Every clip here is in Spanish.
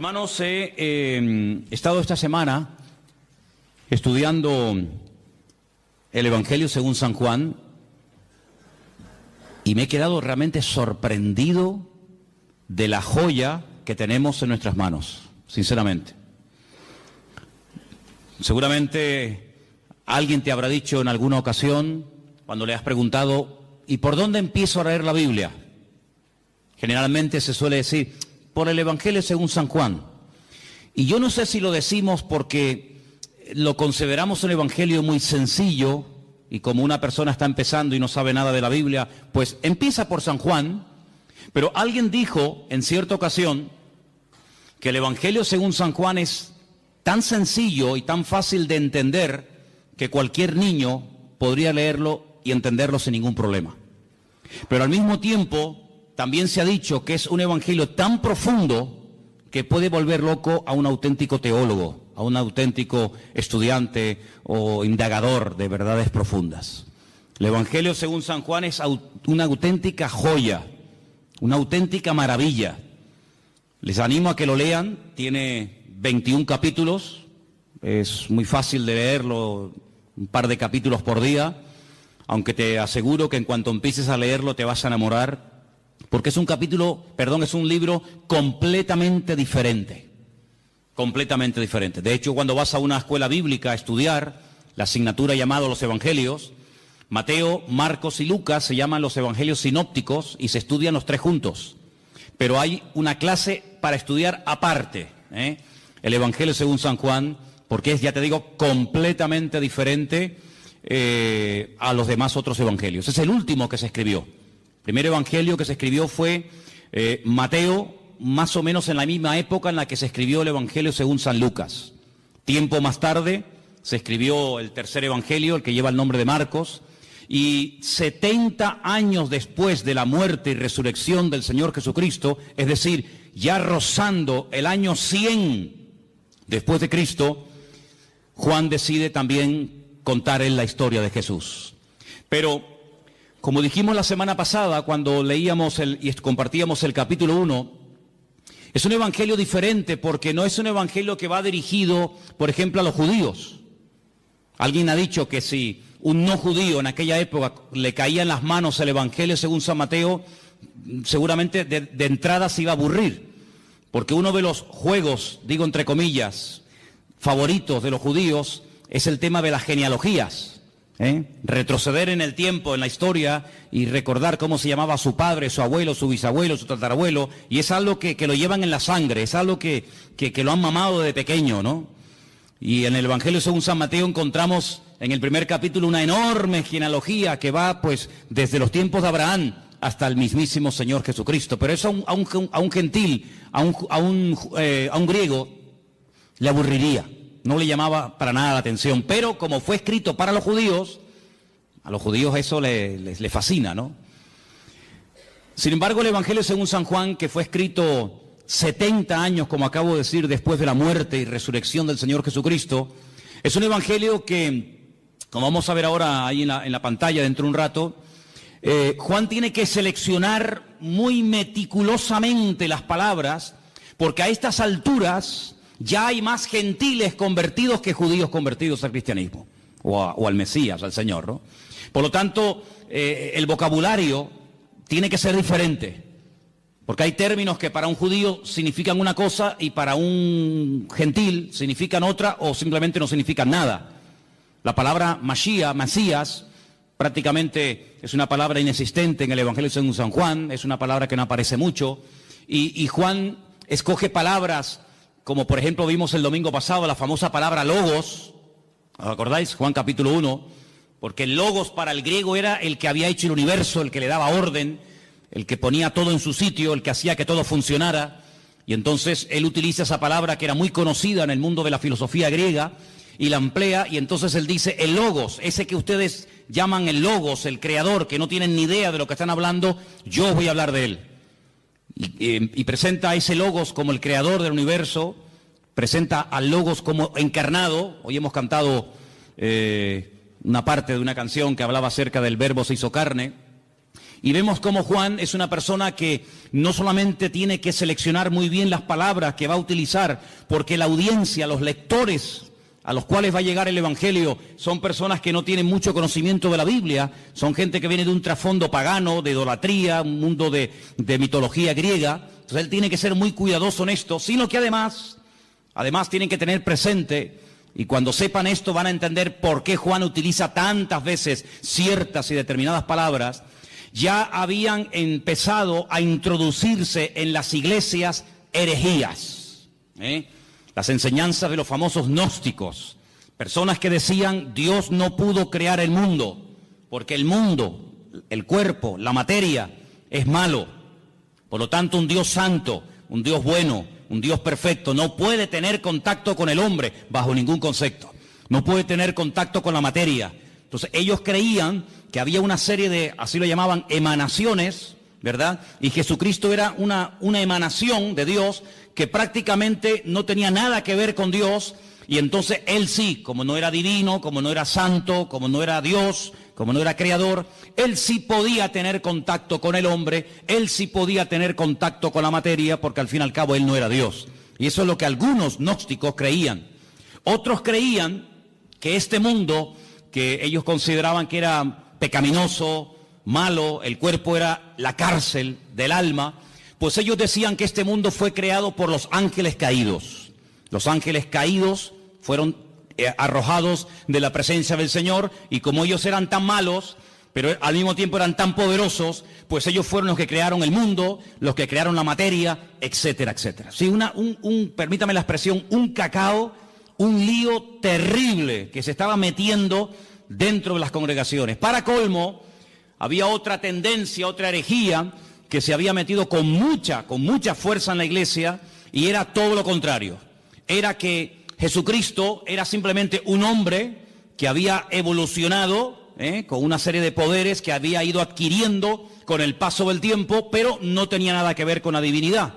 Hermanos, he estado esta semana estudiando el Evangelio según San Juan y me he quedado realmente sorprendido de la joya que tenemos en nuestras manos, sinceramente. Seguramente alguien te habrá dicho en alguna ocasión, cuando le has preguntado, ¿y por dónde empiezo a leer la Biblia? Generalmente se suele decir, por el Evangelio según San Juan. Y yo no sé si lo decimos porque lo consideramos un Evangelio muy sencillo, y como una persona está empezando y no sabe nada de la Biblia, pues empieza por San Juan, pero alguien dijo en cierta ocasión que el Evangelio según San Juan es tan sencillo y tan fácil de entender que cualquier niño podría leerlo y entenderlo sin ningún problema. Pero al mismo tiempo también se ha dicho que es un evangelio tan profundo que puede volver loco a un auténtico teólogo, a un auténtico estudiante o indagador de verdades profundas. El Evangelio según San Juan es una auténtica joya, una auténtica maravilla. Les animo a que lo lean, tiene 21 capítulos, es muy fácil de leerlo, un par de capítulos por día, aunque te aseguro que en cuanto empieces a leerlo te vas a enamorar, porque es un libro completamente diferente. Completamente diferente. De hecho, cuando vas a una escuela bíblica a estudiar la asignatura llamada los Evangelios, Mateo, Marcos y Lucas se llaman los Evangelios sinópticos y se estudian los tres juntos. Pero hay una clase para estudiar aparte, el Evangelio según San Juan, porque es, ya te digo, completamente diferente a los demás otros evangelios. Es el último que se escribió. El primer evangelio que se escribió fue Mateo, más o menos en la misma época en la que se escribió el Evangelio según San Lucas. Tiempo más tarde se escribió el tercer evangelio, el que lleva el nombre de Marcos, y 70 años después de la muerte y resurrección del Señor Jesucristo, es decir, ya rozando el año 100 después de Cristo, Juan decide también contar en la historia de Jesús. Pero, como dijimos la semana pasada, cuando leíamos y compartíamos el capítulo 1, es un evangelio diferente porque no es un evangelio que va dirigido, por ejemplo, a los judíos. Alguien ha dicho que si un no judío en aquella época le caía en las manos el evangelio según San Mateo, seguramente de entrada se iba a aburrir, porque uno de los juegos, digo entre comillas, favoritos de los judíos es el tema de las genealogías. Retroceder en el tiempo, en la historia, y recordar cómo se llamaba su padre, su abuelo, su bisabuelo, su tatarabuelo, y es algo que lo llevan en la sangre, es algo que lo han mamado de pequeño, ¿no? Y en el Evangelio según San Mateo encontramos en el primer capítulo una enorme genealogía que va pues desde los tiempos de Abraham hasta el mismísimo Señor Jesucristo. Pero eso a un gentil, a un griego, le aburriría. No le llamaba para nada la atención, pero como fue escrito para los judíos, a los judíos eso les fascina, ¿no? Sin embargo, el Evangelio según San Juan, que fue escrito 70 años, como acabo de decir, después de la muerte y resurrección del Señor Jesucristo, es un Evangelio que, como vamos a ver ahora ahí en la pantalla dentro de un rato, Juan tiene que seleccionar muy meticulosamente las palabras, porque a estas alturas ya hay más gentiles convertidos que judíos convertidos al cristianismo, o al Mesías, al Señor, ¿no? Por lo tanto, el vocabulario tiene que ser diferente, porque hay términos que para un judío significan una cosa y para un gentil significan otra o simplemente no significan nada. La palabra Mashiach, Mesías, prácticamente es una palabra inexistente en el Evangelio según San Juan, es una palabra que no aparece mucho, y Juan escoge palabras como por ejemplo vimos el domingo pasado la famosa palabra logos, ¿os acordáis? Juan capítulo 1, porque el logos para el griego era el que había hecho el universo, el que le daba orden, el que ponía todo en su sitio, el que hacía que todo funcionara, y entonces él utiliza esa palabra que era muy conocida en el mundo de la filosofía griega, y la emplea, y entonces él dice el logos, ese que ustedes llaman el logos, el creador, que no tienen ni idea de lo que están hablando, yo os voy a hablar de él. Y presenta a ese logos como el creador del universo, presenta al logos como encarnado. Hoy hemos cantado una parte de una canción que hablaba acerca del verbo se hizo carne, Y vemos cómo Juan es una persona que no solamente tiene que seleccionar muy bien las palabras que va a utilizar, porque la audiencia, los lectores a los cuales va a llegar el Evangelio, son personas que no tienen mucho conocimiento de la Biblia, son gente que viene de un trasfondo pagano, de idolatría, un mundo de mitología griega. Entonces él tiene que ser muy cuidadoso en esto, sino que además tienen que tener presente, y cuando sepan esto van a entender por qué Juan utiliza tantas veces ciertas y determinadas palabras. Ya habían empezado a introducirse en las iglesias herejías, las enseñanzas de los famosos gnósticos, personas que decían Dios no pudo crear el mundo, porque el mundo, el cuerpo, la materia es malo. Por lo tanto, un Dios santo, un Dios bueno, un Dios perfecto no puede tener contacto con el hombre bajo ningún concepto, no puede tener contacto con la materia. Entonces ellos creían que había una serie de, así lo llamaban, emanaciones, ¿verdad? Y Jesucristo era una emanación de Dios que prácticamente no tenía nada que ver con Dios, y entonces él sí, como no era divino, como no era santo, como no era Dios, como no era creador, él sí podía tener contacto con el hombre, él sí podía tener contacto con la materia, porque al fin y al cabo él no era Dios. Y eso es lo que algunos gnósticos creían. Otros creían que este mundo, que ellos consideraban que era pecaminoso, malo, el cuerpo era la cárcel del alma, pues ellos decían que este mundo fue creado por los ángeles caídos. Los ángeles caídos fueron arrojados de la presencia del Señor, y como ellos eran tan malos, pero al mismo tiempo eran tan poderosos, pues ellos fueron los que crearon el mundo, los que crearon la materia, etcétera, etcétera. Sí, permítame la expresión, un cacao, un lío terrible que se estaba metiendo dentro de las congregaciones. Para colmo, había otra tendencia, otra herejía que se había metido con mucha fuerza en la iglesia, y era todo lo contrario. Era que Jesucristo era simplemente un hombre que había evolucionado con una serie de poderes que había ido adquiriendo con el paso del tiempo, pero no tenía nada que ver con la divinidad.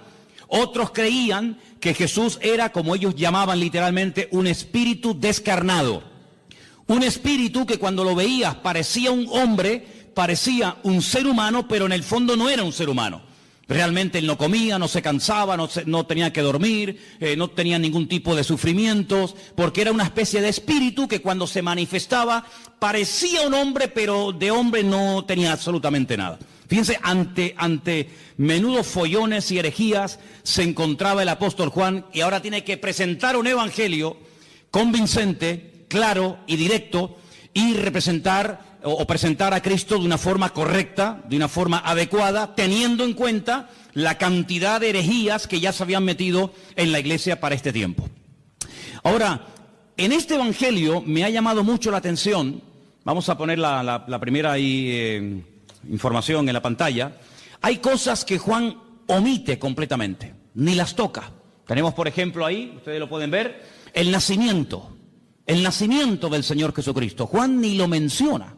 Otros creían que Jesús era, como ellos llamaban literalmente, un espíritu descarnado. Un espíritu que cuando lo veías parecía un hombre, parecía un ser humano, pero en el fondo no era un ser humano. Realmente él no comía, no se cansaba, no tenía que dormir, no tenía ningún tipo de sufrimientos, porque era una especie de espíritu que cuando se manifestaba parecía un hombre, pero de hombre no tenía absolutamente nada. Fíjense, ante menudos follones y herejías se encontraba el apóstol Juan, y ahora tiene que presentar un evangelio convincente, claro y directo, y representar o presentar a Cristo de una forma correcta, de una forma adecuada, teniendo en cuenta la cantidad de herejías que ya se habían metido en la iglesia para este tiempo. Ahora, en este evangelio me ha llamado mucho la atención, vamos a poner la primera información en la pantalla. Hay cosas que Juan omite completamente, ni las toca. Tenemos, por ejemplo, ahí, ustedes lo pueden ver, el nacimiento del Señor Jesucristo. Juan ni lo menciona.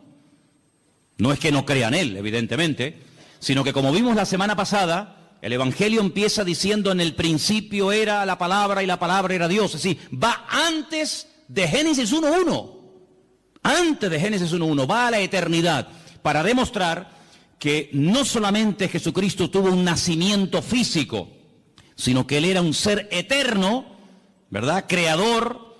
No es que no crea en él, evidentemente, sino que, como vimos la semana pasada, el evangelio empieza diciendo: en el principio era la palabra y la palabra era Dios. Es decir, va antes de Génesis 1.1. Antes de Génesis 1.1, va a la eternidad, para demostrar que no solamente Jesucristo tuvo un nacimiento físico, sino que él era un ser eterno, ¿verdad? Creador,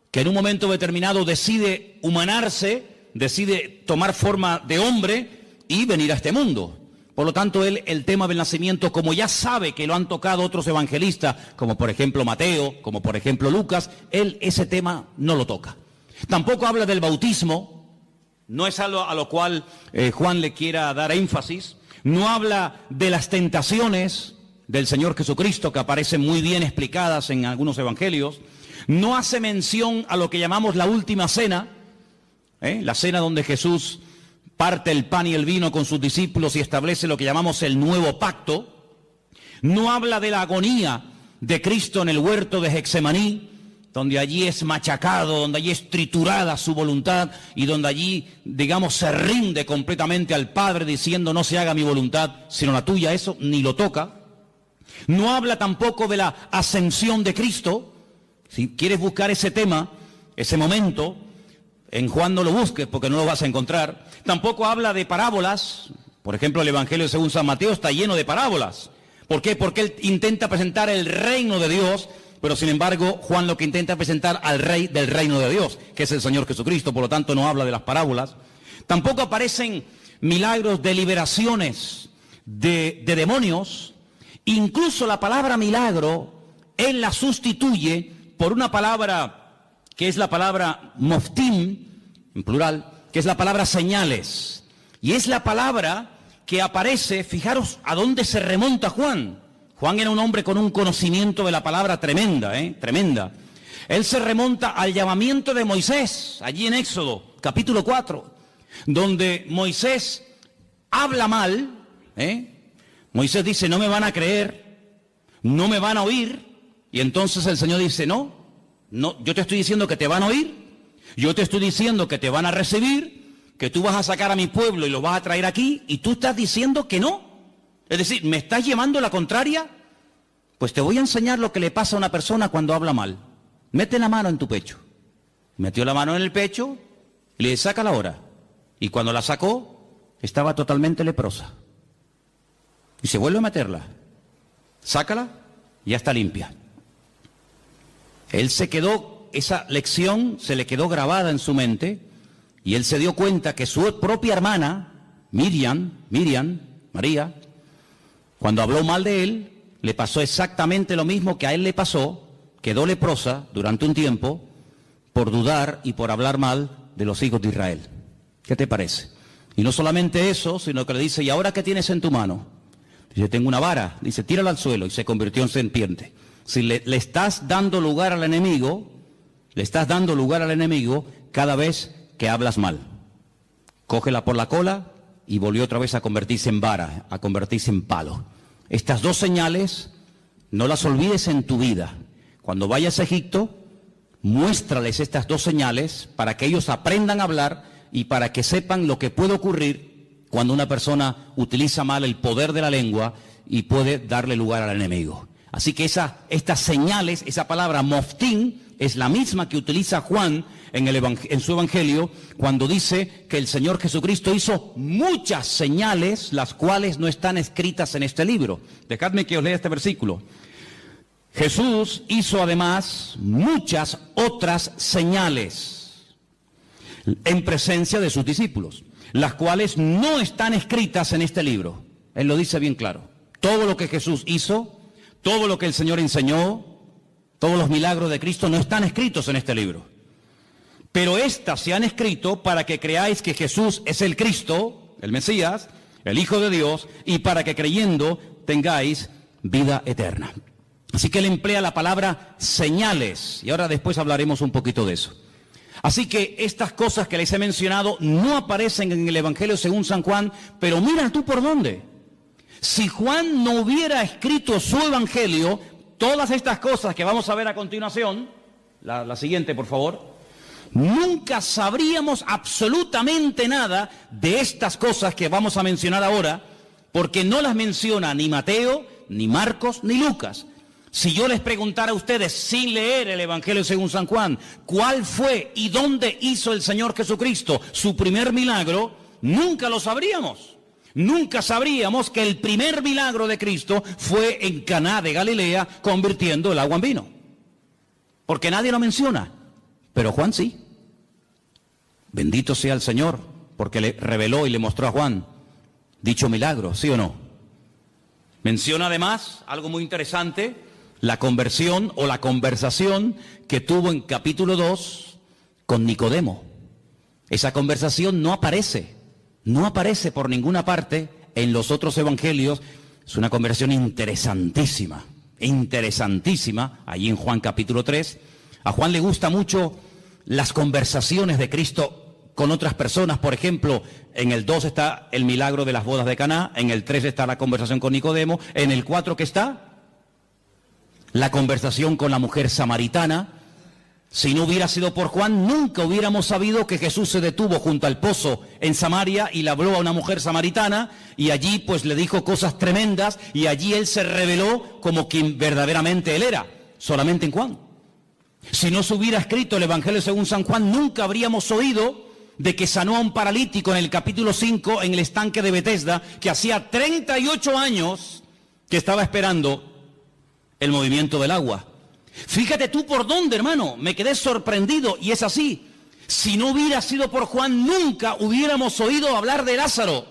que en un momento determinado decide humanarse, decide tomar forma de hombre y venir a este mundo. Por lo tanto, él, el tema del nacimiento, como ya sabe que lo han tocado otros evangelistas, como por ejemplo Mateo, como por ejemplo Lucas, él ese tema no lo toca. Tampoco habla del bautismo, no es algo a lo cual Juan le quiera dar énfasis. No habla de las tentaciones del Señor Jesucristo, que aparecen muy bien explicadas en algunos evangelios. No hace mención a lo que llamamos la última cena, la cena donde Jesús parte el pan y el vino con sus discípulos y establece lo que llamamos el nuevo pacto. No habla de la agonía de Cristo en el huerto de Getsemaní, donde allí es machacado, donde allí es triturada su voluntad y donde allí, digamos, se rinde completamente al Padre diciendo: no se haga mi voluntad sino la tuya. Eso ni lo toca. No habla tampoco de la ascensión de Cristo. Si quieres buscar ese tema, ese momento, en Juan no lo busques porque no lo vas a encontrar. Tampoco habla de parábolas, Por ejemplo, el Evangelio según San Mateo está lleno de parábolas. ¿Por qué? Porque él intenta presentar el reino de Dios, pero sin embargo Juan lo que intenta es presentar al rey del reino de Dios, que es el Señor Jesucristo, por lo tanto no habla de las parábolas. Tampoco aparecen milagros de liberaciones de demonios. Incluso la palabra milagro, él la sustituye por una palabra que es la palabra moftim, en plural, que es la palabra señales. Y es la palabra que aparece, fijaros a dónde se remonta Juan. Juan era un hombre con un conocimiento de la palabra tremenda, tremenda. Él se remonta al llamamiento de Moisés, allí en Éxodo, capítulo 4, donde Moisés habla mal, Moisés dice, no me van a creer, no me van a oír, y entonces el Señor dice, no, yo te estoy diciendo que te van a oír, yo te estoy diciendo que te van a recibir, que tú vas a sacar a mi pueblo y lo vas a traer aquí, y tú estás diciendo que no. Es decir, ¿me estás llevando la contraria? Pues te voy a enseñar lo que le pasa a una persona cuando habla mal. Mete la mano en tu pecho. Metió la mano en el pecho y le saca la hora. Y cuando la sacó, estaba totalmente leprosa. Y se vuelve a meterla. Sácala, ya está limpia. Él se quedó, esa lección se le quedó grabada en su mente, y él se dio cuenta que su propia hermana, María, cuando habló mal de él, le pasó exactamente lo mismo que a él le pasó, quedó leprosa durante un tiempo por dudar y por hablar mal de los hijos de Israel. ¿Qué te parece? Y no solamente eso, sino que le dice, ¿y ahora qué tienes en tu mano? Dice, tengo una vara. Dice, tírala al suelo, y se convirtió en serpiente. Si le estás dando lugar al enemigo, cada vez que hablas mal. Cógela por la cola y volvió otra vez a convertirse en vara, a convertirse en palo. Estas dos señales no las olvides en tu vida. Cuando vayas a Egipto, muéstrales estas dos señales para que ellos aprendan a hablar y para que sepan lo que puede ocurrir cuando una persona utiliza mal el poder de la lengua y puede darle lugar al enemigo. Así que estas señales, esa palabra moftim, es la misma que utiliza Juan en su Evangelio cuando dice que el Señor Jesucristo hizo muchas señales, las cuales no están escritas en este libro. Dejadme que os lea este versículo. Jesús hizo además muchas otras señales en presencia de sus discípulos, las cuales no están escritas en este libro. Él lo dice bien claro. Todo lo que Jesús hizo, todo lo que el Señor enseñó, todos los milagros de Cristo no están escritos en este libro. Pero estas se han escrito para que creáis que Jesús es el Cristo, el Mesías, el Hijo de Dios, y para que creyendo tengáis vida eterna. Así que él emplea la palabra señales, y ahora después hablaremos un poquito de eso. Así que estas cosas que les he mencionado no aparecen en el Evangelio según San Juan, pero mira tú por dónde. Si Juan no hubiera escrito su Evangelio, todas estas cosas que vamos a ver a continuación, la siguiente por favor, nunca sabríamos absolutamente nada de estas cosas que vamos a mencionar ahora, porque no las menciona ni Mateo, ni Marcos, ni Lucas. Si yo les preguntara a ustedes, sin leer el Evangelio según San Juan, cuál fue y dónde hizo el Señor Jesucristo su primer milagro, nunca lo sabríamos. Nunca sabríamos que el primer milagro de Cristo fue en Caná de Galilea, convirtiendo el agua en vino. Porque nadie lo menciona, pero Juan sí. Bendito sea el Señor, porque le reveló y le mostró a Juan dicho milagro, ¿sí o no? Menciona además algo muy interesante, la conversión o la conversación que tuvo en capítulo 2 con Nicodemo. Esa conversación no aparece por ninguna parte en los otros evangelios. Es una conversación interesantísima, allí en Juan capítulo 3. A Juan le gusta mucho las conversaciones de Cristo con otras personas. Por ejemplo, en el 2 está el milagro de las bodas de Caná, en el 3 está la conversación con Nicodemo, en el 4 ¿qué está? La conversación con la mujer samaritana. Si no hubiera sido por Juan, nunca hubiéramos sabido que Jesús se detuvo junto al pozo en Samaria y le habló a una mujer samaritana, y allí pues le dijo cosas tremendas, y allí él se reveló como quien verdaderamente él era, solamente en Juan. Si no se hubiera escrito el Evangelio según San Juan, nunca habríamos oído de que sanó a un paralítico en el capítulo 5 en el estanque de Betesda, que hacía 38 años que estaba esperando el movimiento del agua. Fíjate tú por dónde, hermano, me quedé sorprendido, y es así. Si no hubiera sido por Juan, nunca hubiéramos oído hablar de Lázaro.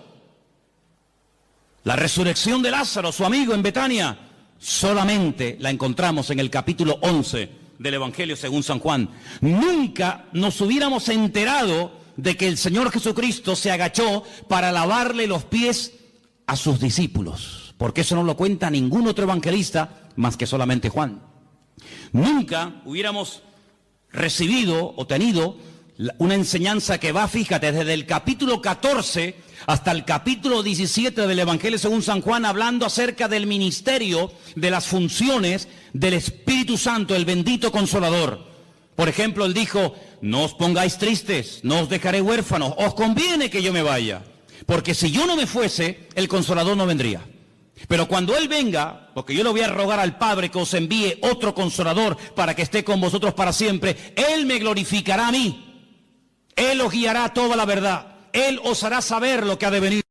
La resurrección de Lázaro, su amigo en Betania, solamente la encontramos en el capítulo 11 del Evangelio según San Juan. Nunca nos hubiéramos enterado de que el Señor Jesucristo se agachó para lavarle los pies a sus discípulos, porque eso no lo cuenta ningún otro evangelista más que solamente Juan. Nunca hubiéramos recibido o tenido una enseñanza que va, fíjate, desde el capítulo 14 hasta el capítulo 17 del Evangelio según San Juan, hablando acerca del ministerio, de las funciones del Espíritu Santo, el bendito Consolador. Por ejemplo, él dijo: no os pongáis tristes, no os dejaré huérfanos, os conviene que yo me vaya, porque si yo no me fuese, el Consolador no vendría. Pero cuando Él venga, porque yo le voy a rogar al Padre que os envíe otro Consolador para que esté con vosotros para siempre, Él me glorificará a mí, Él os guiará a toda la verdad, Él os hará saber lo que ha de venir,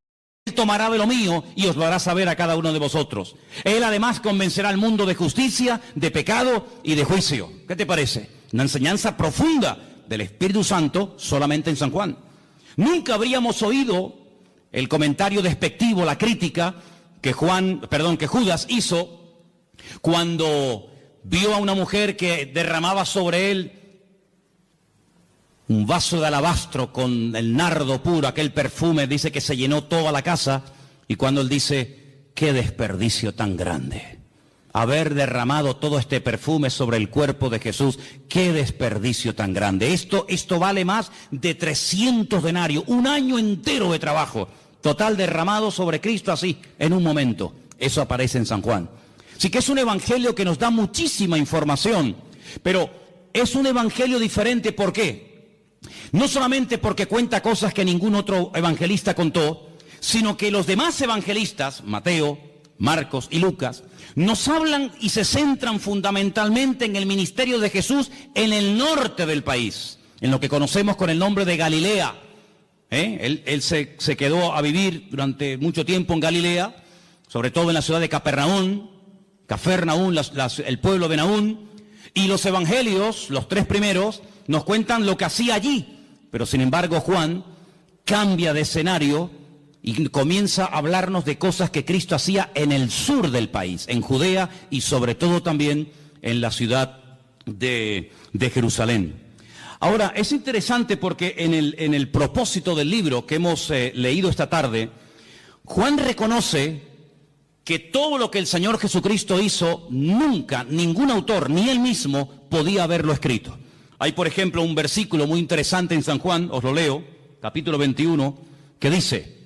Él tomará de lo mío y os lo hará saber a cada uno de vosotros. Él además convencerá al mundo de justicia, de pecado y de juicio. ¿Qué te parece? Una enseñanza profunda del Espíritu Santo solamente en San Juan. Nunca habríamos oído el comentario despectivo, la crítica que Judas hizo cuando vio a una mujer que derramaba sobre él un vaso de alabastro con el nardo puro, aquel perfume. Dice que se llenó toda la casa, y cuando él dice: qué desperdicio tan grande, haber derramado todo este perfume sobre el cuerpo de Jesús, qué desperdicio tan grande. Esto vale más de 300 denarios, un año entero de trabajo total derramado sobre Cristo así, en un momento. Eso aparece en San Juan. Así que es un evangelio que nos da muchísima información, pero es un evangelio diferente. ¿Por qué? No solamente porque cuenta cosas que ningún otro evangelista contó, sino que los demás evangelistas, Mateo, Marcos y Lucas, nos hablan y se centran fundamentalmente en el ministerio de Jesús en el norte del país, en lo que conocemos con el nombre de Galilea. Él se quedó a vivir durante mucho tiempo en Galilea, sobre todo en la ciudad de Capernaum, el pueblo de Naún, y los evangelios, los tres primeros, nos cuentan lo que hacía allí. Pero sin embargo Juan cambia de escenario y comienza a hablarnos de cosas que Cristo hacía en el sur del país, en Judea y sobre todo también en la ciudad de Jerusalén. Ahora, es interesante porque en el propósito del libro que hemos leído esta tarde, Juan reconoce que todo lo que el Señor Jesucristo hizo, nunca, ningún autor, ni él mismo, podía haberlo escrito. Hay, por ejemplo, un versículo muy interesante en San Juan, os lo leo, capítulo 21, que dice: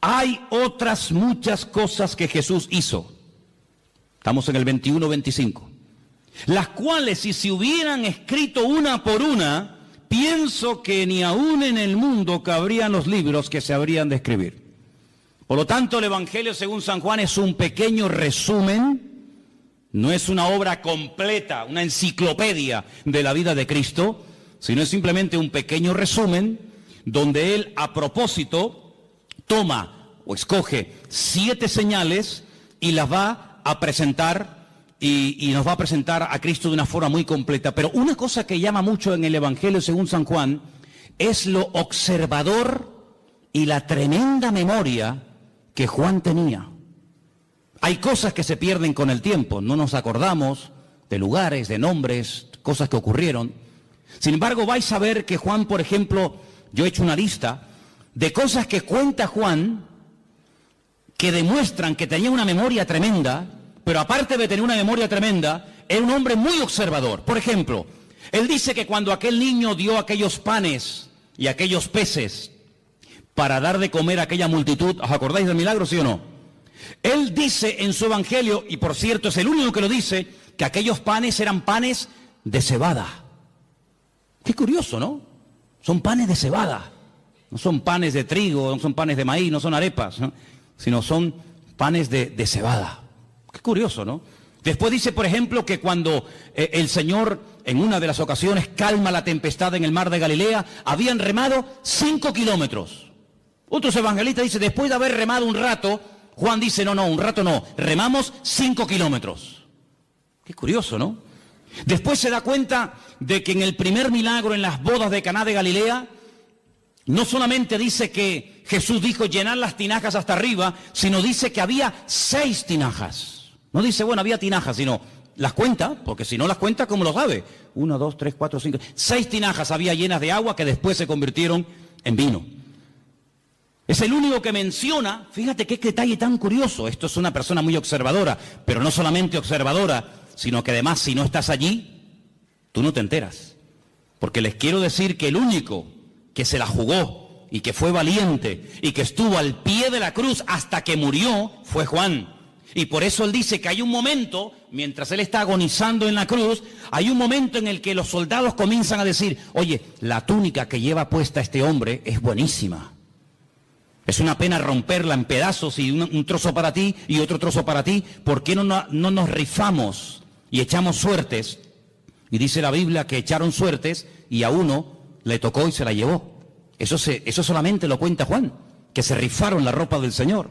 hay otras muchas cosas que Jesús hizo. Estamos en el 21-25. Las cuales, si se hubieran escrito una por una, pienso que ni aún en el mundo cabrían los libros que se habrían de escribir. Por lo tanto, el Evangelio según San Juan es un pequeño resumen, no es una obra completa, una enciclopedia de la vida de Cristo, sino es simplemente un pequeño resumen donde Él, a propósito, toma o escoge 7 señales y las va a presentar. Y nos va a presentar a Cristo de una forma muy completa. Pero una cosa que llama mucho en el Evangelio según San Juan es lo observador y la tremenda memoria que Juan tenía. Hay cosas que se pierden con el tiempo, no nos acordamos de lugares, de nombres, cosas que ocurrieron. Sin embargo, vais a ver que Juan, por ejemplo, yo he hecho una lista de cosas que cuenta Juan que demuestran que tenía una memoria tremenda. Pero aparte de tener una memoria tremenda, era un hombre muy observador. Por ejemplo, él dice que cuando aquel niño dio aquellos panes y aquellos peces para dar de comer a aquella multitud, ¿os acordáis del milagro, sí o no? Él dice en su evangelio, y por cierto es el único que lo dice, que aquellos panes eran panes de cebada. Qué curioso, ¿no? Son panes de cebada. No son panes de trigo, no son panes de maíz, no son arepas, ¿no? Sino son panes de cebada. Qué curioso, ¿no? Después dice, por ejemplo, que cuando el Señor en una de las ocasiones calma la tempestad en el mar de Galilea, habían remado 5 kilómetros. Otros evangelistas dicen, después de haber remado un rato, Juan dice, no, un rato no, remamos 5 kilómetros. Qué curioso, ¿no? Después se da cuenta de que en el primer milagro en las bodas de Caná de Galilea, no solamente dice que Jesús dijo llenar las tinajas hasta arriba, sino dice que había 6 tinajas. No dice, bueno, había tinajas, sino las cuenta, porque si no las cuenta, ¿cómo lo sabe? 1, 2, 3, 4, 5, 6 tinajas había llenas de agua que después se convirtieron en vino. Es el único que menciona, fíjate qué detalle tan curioso, esto es una persona muy observadora, pero no solamente observadora, sino que además si no estás allí, tú no te enteras. Porque les quiero decir que el único que se la jugó y que fue valiente y que estuvo al pie de la cruz hasta que murió fue Juan. Y por eso él dice que hay un momento, mientras él está agonizando en la cruz, hay un momento en el que los soldados comienzan a decir, oye, la túnica que lleva puesta este hombre es buenísima. Es una pena romperla en pedazos y un trozo para ti y otro trozo para ti. ¿Por qué no nos rifamos y echamos suertes? Y dice la Biblia que echaron suertes y a uno le tocó y se la llevó. Eso solamente lo cuenta Juan, que se rifaron la ropa del Señor.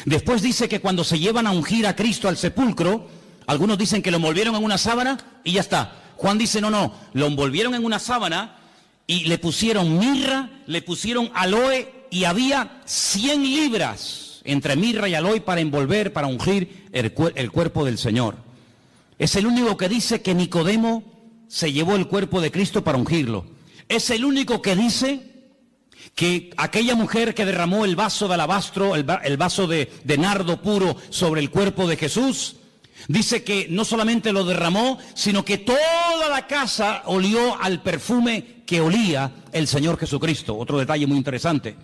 Después dice que cuando se llevan a ungir a Cristo al sepulcro, algunos dicen que lo envolvieron en una sábana y ya está. Juan dice, no, lo envolvieron en una sábana y le pusieron mirra, le pusieron aloe y había 100 libras entre mirra y aloe para envolver, para ungir el cuerpo del Señor. Es el único que dice que Nicodemo se llevó el cuerpo de Cristo para ungirlo. Es el único que dice que aquella mujer que derramó el vaso de alabastro, el vaso de nardo puro sobre el cuerpo de Jesús, dice que no solamente lo derramó, sino que toda la casa olió al perfume que olía el Señor Jesucristo. Otro detalle muy interesante.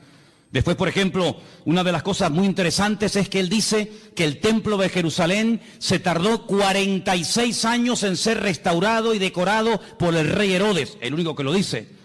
Después, por ejemplo, una de las cosas muy interesantes es que él dice que el templo de Jerusalén se tardó 46 años en ser restaurado y decorado por el rey Herodes, el único que lo dice.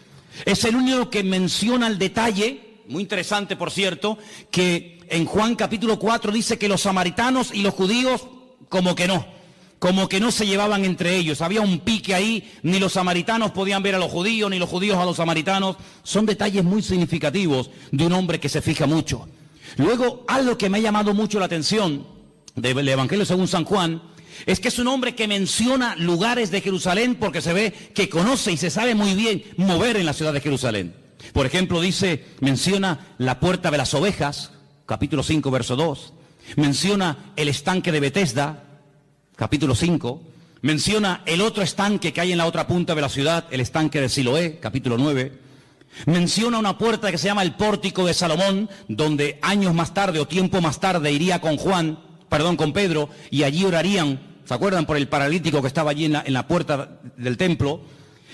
Es el único que menciona el detalle, muy interesante por cierto, que en Juan capítulo 4 dice que los samaritanos y los judíos como que no se llevaban entre ellos. Había un pique ahí, ni los samaritanos podían ver a los judíos, ni los judíos a los samaritanos. Son detalles muy significativos de un hombre que se fija mucho. Luego, algo que me ha llamado mucho la atención del Evangelio según San Juan, es que es un hombre que menciona lugares de Jerusalén porque se ve que conoce y se sabe muy bien mover en la ciudad de Jerusalén. Por ejemplo, menciona la puerta de las ovejas, capítulo 5, verso 2. Menciona el estanque de Betesda, capítulo 5. Menciona el otro estanque que hay en la otra punta de la ciudad, el estanque de Siloé, capítulo 9. Menciona una puerta que se llama el pórtico de Salomón, donde años más tarde o tiempo más tarde iría con Pedro, y allí orarían, ¿se acuerdan? Por el paralítico que estaba allí en la puerta del templo.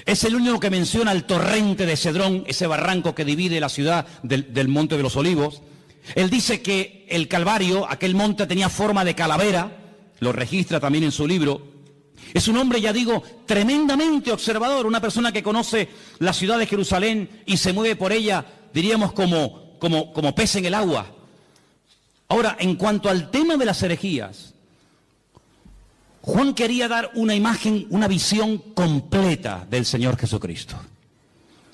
Es el único que menciona el torrente de Cedrón, ese barranco que divide la ciudad del Monte de los Olivos. Él dice que el Calvario, aquel monte, tenía forma de calavera, lo registra también en su libro. Es un hombre, ya digo, tremendamente observador, una persona que conoce la ciudad de Jerusalén y se mueve por ella, diríamos, como pez en el agua. Ahora, en cuanto al tema de las herejías, Juan quería dar una imagen, una visión completa del Señor Jesucristo.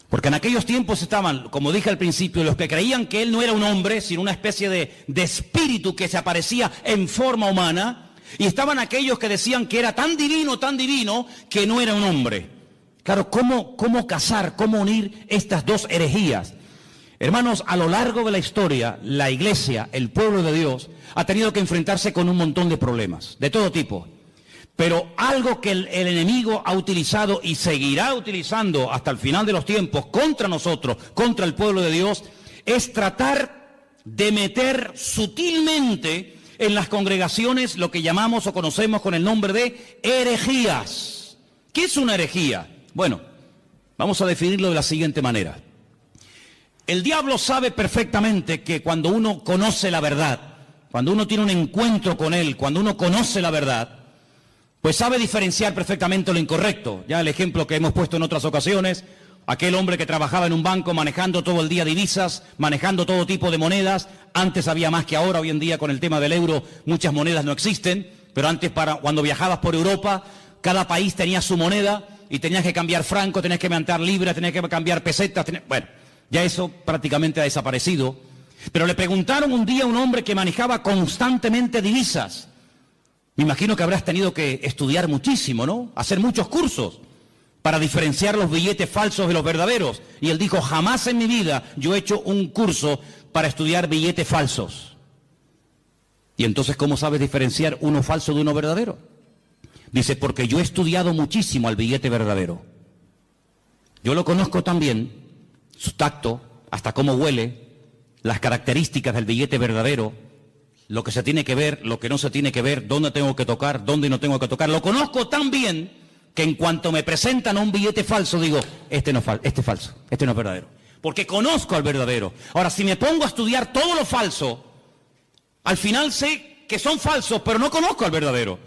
Porque en aquellos tiempos estaban, como dije al principio, los que creían que Él no era un hombre, sino una especie de espíritu que se aparecía en forma humana, y estaban aquellos que decían que era tan divino, que no era un hombre. Claro, ¿cómo casar, cómo unir estas dos herejías? Hermanos, a lo largo de la historia, la iglesia, el pueblo de Dios, ha tenido que enfrentarse con un montón de problemas, de todo tipo. Pero algo que el enemigo ha utilizado y seguirá utilizando hasta el final de los tiempos contra nosotros, contra el pueblo de Dios, es tratar de meter sutilmente en las congregaciones lo que llamamos o conocemos con el nombre de herejías. ¿Qué es una herejía? Bueno, vamos a definirlo de la siguiente manera. El diablo sabe perfectamente que cuando uno conoce la verdad, cuando uno tiene un encuentro con él, cuando uno conoce la verdad, pues sabe diferenciar perfectamente lo incorrecto. Ya el ejemplo que hemos puesto en otras ocasiones, aquel hombre que trabajaba en un banco manejando todo el día divisas, manejando todo tipo de monedas. Antes había más que ahora, hoy en día con el tema del euro muchas monedas no existen, Pero antes, cuando viajabas por Europa, cada país tenía su moneda y tenías que cambiar franco, tenías que mandar libras, tenías que cambiar pesetas. Bueno, ya eso prácticamente ha desaparecido. Pero le preguntaron un día a un hombre que manejaba constantemente divisas. Me imagino que habrás tenido que estudiar muchísimo, ¿no? Hacer muchos cursos para diferenciar los billetes falsos de los verdaderos. Y él dijo, jamás en mi vida yo he hecho un curso para estudiar billetes falsos. Y entonces, ¿cómo sabes diferenciar uno falso de uno verdadero? Dice, porque yo he estudiado muchísimo al billete verdadero. Yo lo conozco también, su tacto, hasta cómo huele, las características del billete verdadero, lo que se tiene que ver, lo que no se tiene que ver, dónde tengo que tocar, dónde no tengo que tocar. Lo conozco tan bien que en cuanto me presentan un billete falso, digo, este es falso, este no es verdadero. Porque conozco al verdadero. Ahora, si me pongo a estudiar todo lo falso, al final sé que son falsos, pero no conozco al verdadero.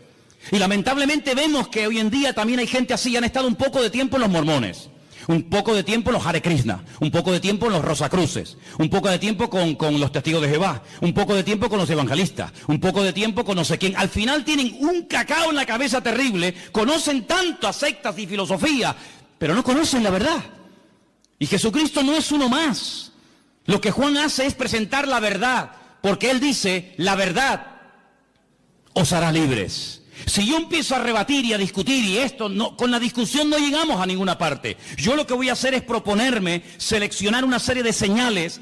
Y lamentablemente vemos que hoy en día también hay gente así, han estado un poco de tiempo en los mormones, un poco de tiempo en los Hare Krishna, un poco de tiempo en los Rosacruces, un poco de tiempo con los testigos de Jehová, un poco de tiempo con los evangelistas, un poco de tiempo con no sé quién. Al final tienen un cacao en la cabeza terrible, conocen tanto a sectas y filosofía, pero no conocen la verdad. Y Jesucristo no es uno más. Lo que Juan hace es presentar la verdad, porque él dice, la verdad os hará libres. Si yo empiezo a rebatir y a discutir y esto, no, con la discusión no llegamos a ninguna parte. Yo lo que voy a hacer es proponerme, seleccionar una serie de señales,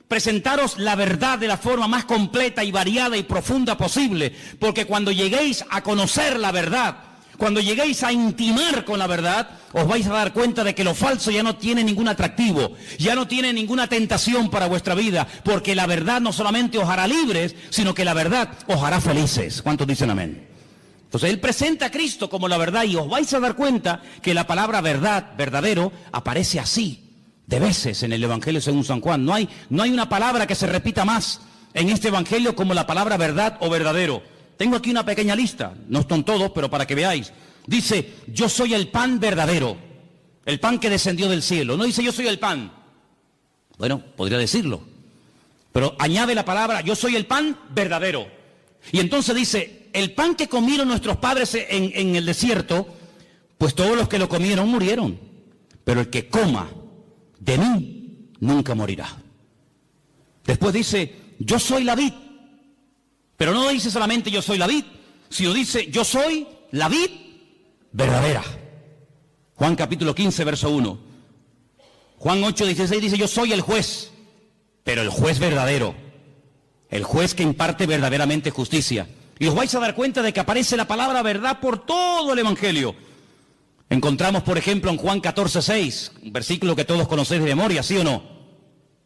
presentaros la verdad de la forma más completa y variada y profunda posible, porque cuando lleguéis a conocer la verdad, cuando lleguéis a intimar con la verdad, os vais a dar cuenta de que lo falso ya no tiene ningún atractivo, ya no tiene ninguna tentación para vuestra vida, porque la verdad no solamente os hará libres, sino que la verdad os hará felices. ¿Cuántos dicen amén? Entonces él presenta a Cristo como la verdad y os vais a dar cuenta que la palabra verdad, verdadero, aparece así, de veces en el Evangelio según San Juan. No hay una palabra que se repita más en este Evangelio como la palabra verdad o verdadero. Tengo aquí una pequeña lista, no están todos, pero para que veáis. Dice, yo soy el pan verdadero, el pan que descendió del cielo. No dice yo soy el pan. Bueno, podría decirlo, pero añade la palabra, yo soy el pan verdadero. Y entonces dice, el pan que comieron nuestros padres en el desierto, pues todos los que lo comieron murieron. Pero el que coma de mí nunca morirá. Después dice, yo soy la vid. Pero no dice solamente yo soy la vid, sino dice yo soy la vid verdadera. Juan capítulo 15, verso 1. Juan 8, 16 dice yo soy el juez, pero el juez verdadero. El juez que imparte verdaderamente justicia. Y os vais a dar cuenta de que aparece la palabra verdad por todo el Evangelio. Encontramos, por ejemplo, en Juan 14, 6, un versículo que todos conocéis de memoria, ¿sí o no?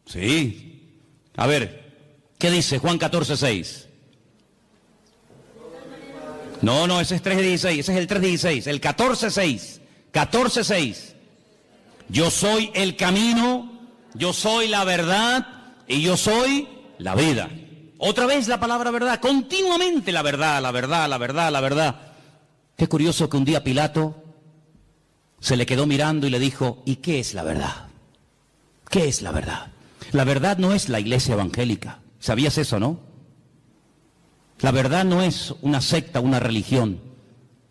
Sí. A ver, ¿qué dice Juan 14, 6? No, ese es 3:16, ese es el 3:16, el 14:6, 14:6. Yo soy el camino, yo soy la verdad y yo soy la vida. Otra vez la palabra verdad, continuamente la verdad, la verdad, la verdad, la verdad. Qué curioso que un día Pilato se le quedó mirando y le dijo, ¿y qué es la verdad? ¿Qué es la verdad? La verdad no es la iglesia evangélica. ¿Sabías eso, no? La verdad no es una secta, una religión.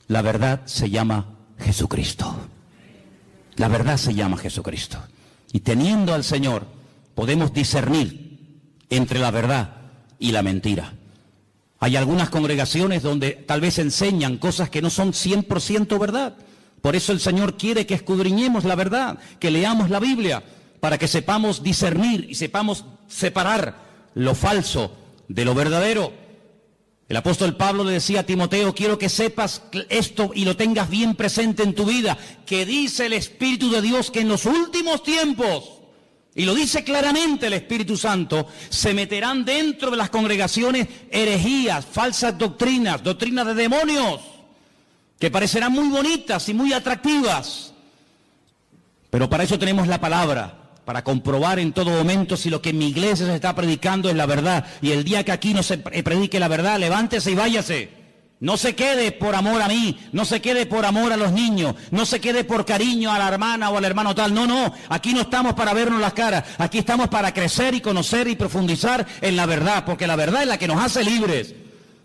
La verdad se llama Jesucristo. La verdad se llama Jesucristo. Y teniendo al Señor, podemos discernir entre la verdad y la mentira. Hay algunas congregaciones donde tal vez enseñan cosas que no son 100% verdad. Por eso el Señor quiere que escudriñemos la verdad, que leamos la Biblia, para que sepamos discernir y sepamos separar lo falso de lo verdadero. El apóstol Pablo le decía a Timoteo, quiero que sepas esto y lo tengas bien presente en tu vida, que dice el Espíritu de Dios que en los últimos tiempos, y lo dice claramente el Espíritu Santo, se meterán dentro de las congregaciones herejías, falsas doctrinas, doctrinas de demonios, que parecerán muy bonitas y muy atractivas. Pero para eso tenemos la palabra, para comprobar en todo momento si lo que en mi iglesia se está predicando es la verdad. Y el día que aquí no se predique la verdad, levántese y váyase. No se quede por amor a mí, no se quede por amor a los niños, no se quede por cariño a la hermana o al hermano tal. No, aquí no estamos para vernos las caras, aquí estamos para crecer y conocer y profundizar en la verdad, porque la verdad es la que nos hace libres.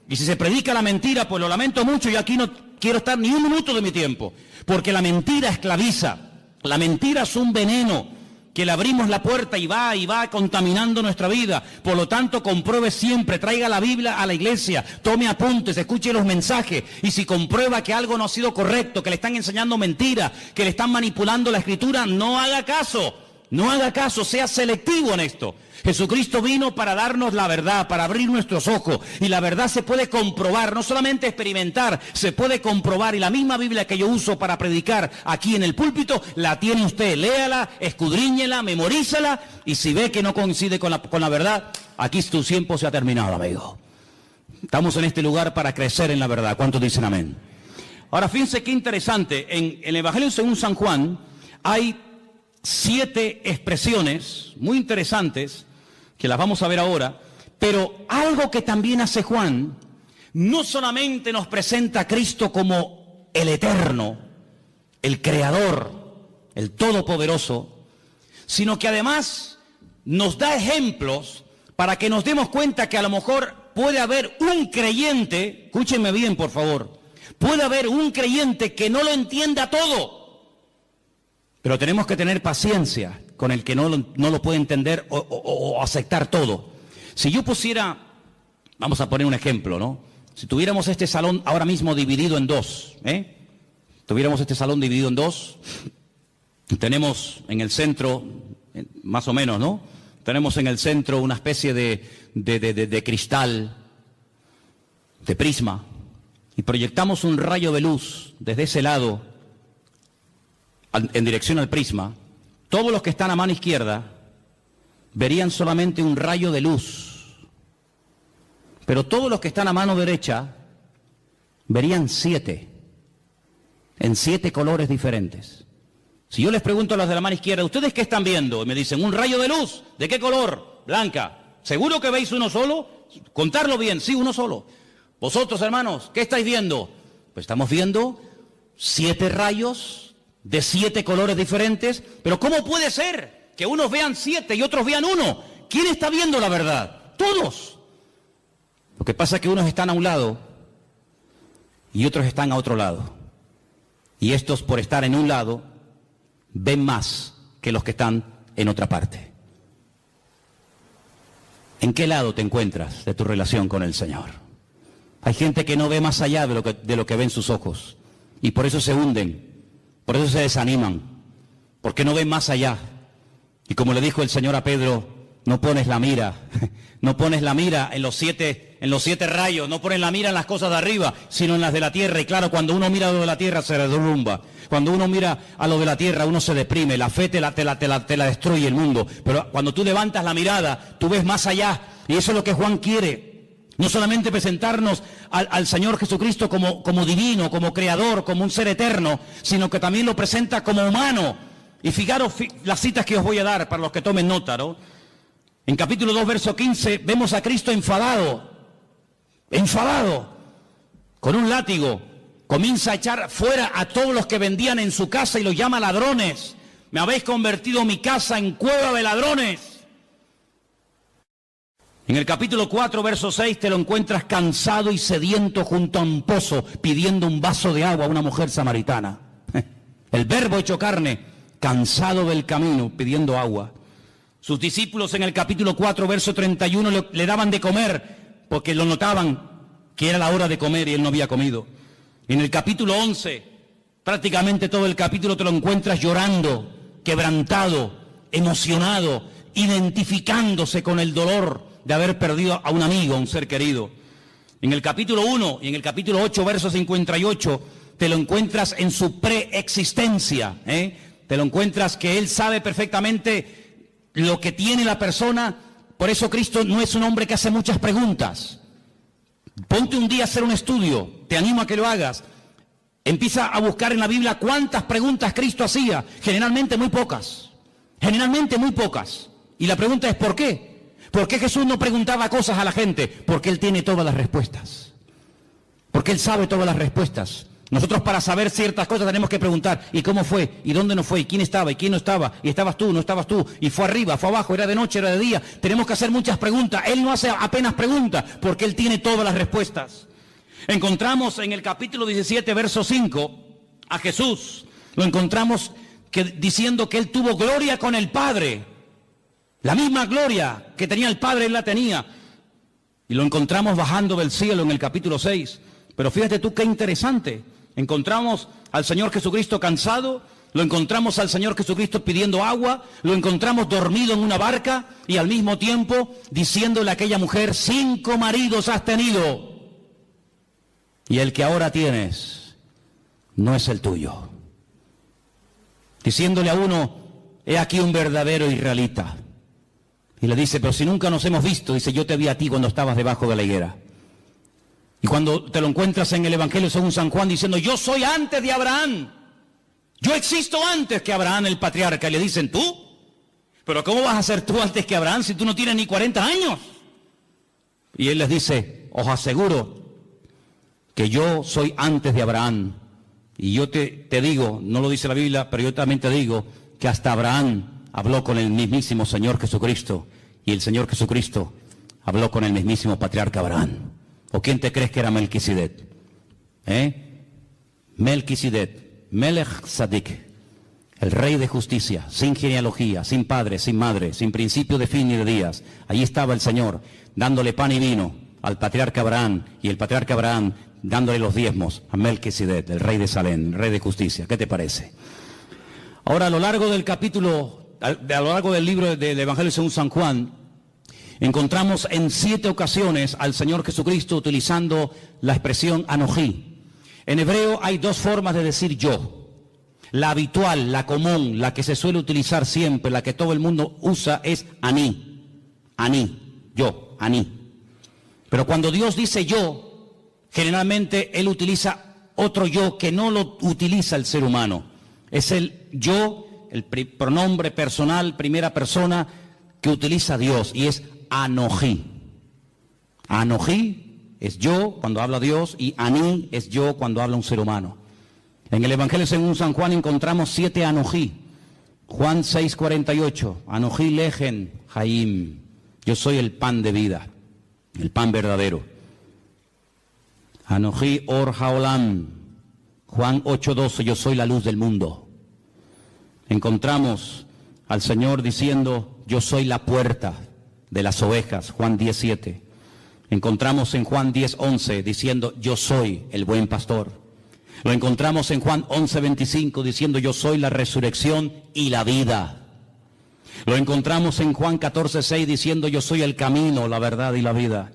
Y si se predica la mentira, pues lo lamento mucho, yo aquí no quiero estar ni un minuto de mi tiempo, porque la mentira esclaviza, la mentira es un veneno que le abrimos la puerta y va contaminando nuestra vida. Por lo tanto, compruebe siempre, traiga la Biblia a la iglesia, tome apuntes, escuche los mensajes, y si comprueba que algo no ha sido correcto, que le están enseñando mentiras, que le están manipulando la escritura, no haga caso, sea selectivo en esto. Jesucristo vino para darnos la verdad, para abrir nuestros ojos, y la verdad se puede comprobar, no solamente experimentar, se puede comprobar, y la misma Biblia que yo uso para predicar aquí en el púlpito, la tiene usted, léala, escudriñela, memorízala, y si ve que no coincide con la verdad, aquí tu tiempo se ha terminado, amigo. Estamos en este lugar para crecer en la verdad. ¿Cuántos dicen amén? Ahora, fíjense qué interesante, en el Evangelio según San Juan hay 7 expresiones muy interesantes, que las vamos a ver ahora, pero algo que también hace Juan, no solamente nos presenta a Cristo como el eterno, el creador, el todopoderoso, sino que además nos da ejemplos para que nos demos cuenta que a lo mejor puede haber un creyente, escúchenme bien por favor, puede haber un creyente que no lo entienda todo, pero tenemos que tener paciencia con el que no lo puede entender o aceptar todo. Si yo pusiera, vamos a poner un ejemplo, ¿no? Si tuviéramos este salón ahora mismo dividido en dos, tuviéramos este salón dividido en dos, tenemos en el centro, más o menos, ¿no? Tenemos en el centro una especie de cristal, de prisma, y proyectamos un rayo de luz desde ese lado en dirección al prisma. Todos los que están a mano izquierda verían solamente un rayo de luz, pero todos los que están a mano derecha verían 7, en 7 colores diferentes. Si yo les pregunto a los de la mano izquierda, ¿ustedes qué están viendo? Y me dicen, un rayo de luz, ¿de qué color? Blanca. ¿Seguro que veis uno solo? Contarlo bien, sí, uno solo. Vosotros, hermanos, ¿qué estáis viendo? Pues estamos viendo 7 rayos de 7 colores diferentes, pero ¿cómo puede ser que unos vean 7 y otros vean 1? ¿Quién está viendo la verdad? Todos. Lo que pasa es que unos están a un lado y otros están a otro lado. Y estos, por estar en un lado, ven más que los que están en otra parte. ¿En qué lado te encuentras de tu relación con el Señor? Hay gente que no ve más allá de lo que ven sus ojos, y por eso se hunden. Por eso se desaniman, porque no ven más allá. Y como le dijo el Señor a Pedro, no pones la mira en los 7 rayos, no pones la mira en las cosas de arriba, sino en las de la tierra. Y claro, cuando uno mira a lo de la tierra se derrumba. Cuando uno mira a lo de la tierra uno se deprime, la fe te la destruye el mundo. Pero cuando tú levantas la mirada, tú ves más allá. Y eso es lo que Juan quiere. No solamente presentarnos al Señor Jesucristo como divino, como creador, como un ser eterno, sino que también lo presenta como humano. Y fijaros las citas que os voy a dar para los que tomen nota, ¿no? En capítulo 2, verso 15, vemos a Cristo enfadado, con un látigo. Comienza a echar fuera a todos los que vendían en su casa y los llama ladrones. Me habéis convertido mi casa en cueva de ladrones. En el capítulo 4, verso 6, te lo encuentras cansado y sediento junto a un pozo, pidiendo un vaso de agua a una mujer samaritana. El verbo hecho carne, cansado del camino, pidiendo agua. Sus discípulos en el capítulo 4, verso 31, le daban de comer, porque lo notaban que era la hora de comer y él no había comido. En el capítulo 11, prácticamente todo el capítulo te lo encuentras llorando, quebrantado, emocionado, identificándose con el dolor de haber perdido a un amigo, a un ser querido. En el capítulo 1 y en el capítulo 8, verso 58, te lo encuentras en su preexistencia, Te lo encuentras que él sabe perfectamente lo que tiene la persona. Por eso Cristo no es un hombre que hace muchas preguntas. Ponte un día a hacer un estudio, te animo a que lo hagas. Empieza a buscar en la Biblia cuántas preguntas Cristo hacía. Generalmente muy pocas. Y la pregunta es ¿por qué? ¿Por qué Jesús no preguntaba cosas a la gente? Porque Él tiene todas las respuestas. Porque Él sabe todas las respuestas. Nosotros para saber ciertas cosas tenemos que preguntar, ¿y cómo fue? ¿Y dónde no fue? ¿Y quién estaba? ¿Y quién no estaba? ¿Y estabas tú? ¿No estabas tú? ¿Y fue arriba? ¿Fue abajo? ¿Era de noche? ¿Era de día? Tenemos que hacer muchas preguntas. Él no hace apenas preguntas, porque Él tiene todas las respuestas. Encontramos en el capítulo 17, verso 5, a Jesús. Lo encontramos diciendo que Él tuvo gloria con el Padre. La misma gloria que tenía el Padre, Él la tenía. Y lo encontramos bajando del cielo en el capítulo 6. Pero fíjate tú qué interesante. Encontramos al Señor Jesucristo cansado, lo encontramos al Señor Jesucristo pidiendo agua, lo encontramos dormido en una barca y al mismo tiempo diciéndole a aquella mujer, 5 maridos has tenido y el que ahora tienes no es el tuyo. Diciéndole a uno, he aquí un verdadero israelita. Y le dice, pero si nunca nos hemos visto, dice, yo te vi a ti cuando estabas debajo de la higuera. Y cuando te lo encuentras en el Evangelio según San Juan diciendo, yo soy antes de Abraham. Yo existo antes que Abraham el patriarca. Y le dicen, ¿tú? ¿Pero cómo vas a ser tú antes que Abraham si tú no tienes ni 40 años? Y él les dice, os aseguro que yo soy antes de Abraham. Y yo te digo, no lo dice la Biblia, pero yo también te digo que hasta Abraham habló con el mismísimo Señor Jesucristo. Y el Señor Jesucristo habló con el mismísimo patriarca Abraham. ¿O quién te crees que era Melquisedec? Melquisedec, Melech Sadik, el rey de justicia, sin genealogía, sin padre, sin madre, sin principio de fin ni de días. Allí estaba el Señor, dándole pan y vino al patriarca Abraham, y el patriarca Abraham dándole los diezmos a Melquisedec, el rey de Salem, el rey de justicia. ¿Qué te parece? Ahora, a lo largo del capítulo, a lo largo del libro del Evangelio según San Juan, encontramos en 7 ocasiones al Señor Jesucristo utilizando la expresión anojí. En hebreo hay 2 formas de decir yo. La habitual, la común, la que se suele utilizar siempre, la que todo el mundo usa es aní. Aní, yo, aní. Pero cuando Dios dice yo, generalmente Él utiliza otro yo que no lo utiliza el ser humano. Es el yo, el pronombre personal, primera persona, que utiliza Dios, y es Anojí. Anojí es yo cuando habla Dios y Aní es yo cuando habla un ser humano. En el Evangelio según San Juan encontramos 7 Anojí. Juan 6:48. Anojí lejen Jaim. Yo soy el pan de vida, el pan verdadero. Anojí or haolam. Juan 8:12. Yo soy la luz del mundo. Encontramos al Señor diciendo, yo soy la puerta de las ovejas, Juan 10:7. Encontramos en Juan 10:11 diciendo, yo soy el buen pastor. Lo encontramos en Juan 11:25 diciendo, yo soy la resurrección y la vida. Lo encontramos en Juan 14:6 diciendo, yo soy el camino, la verdad y la vida.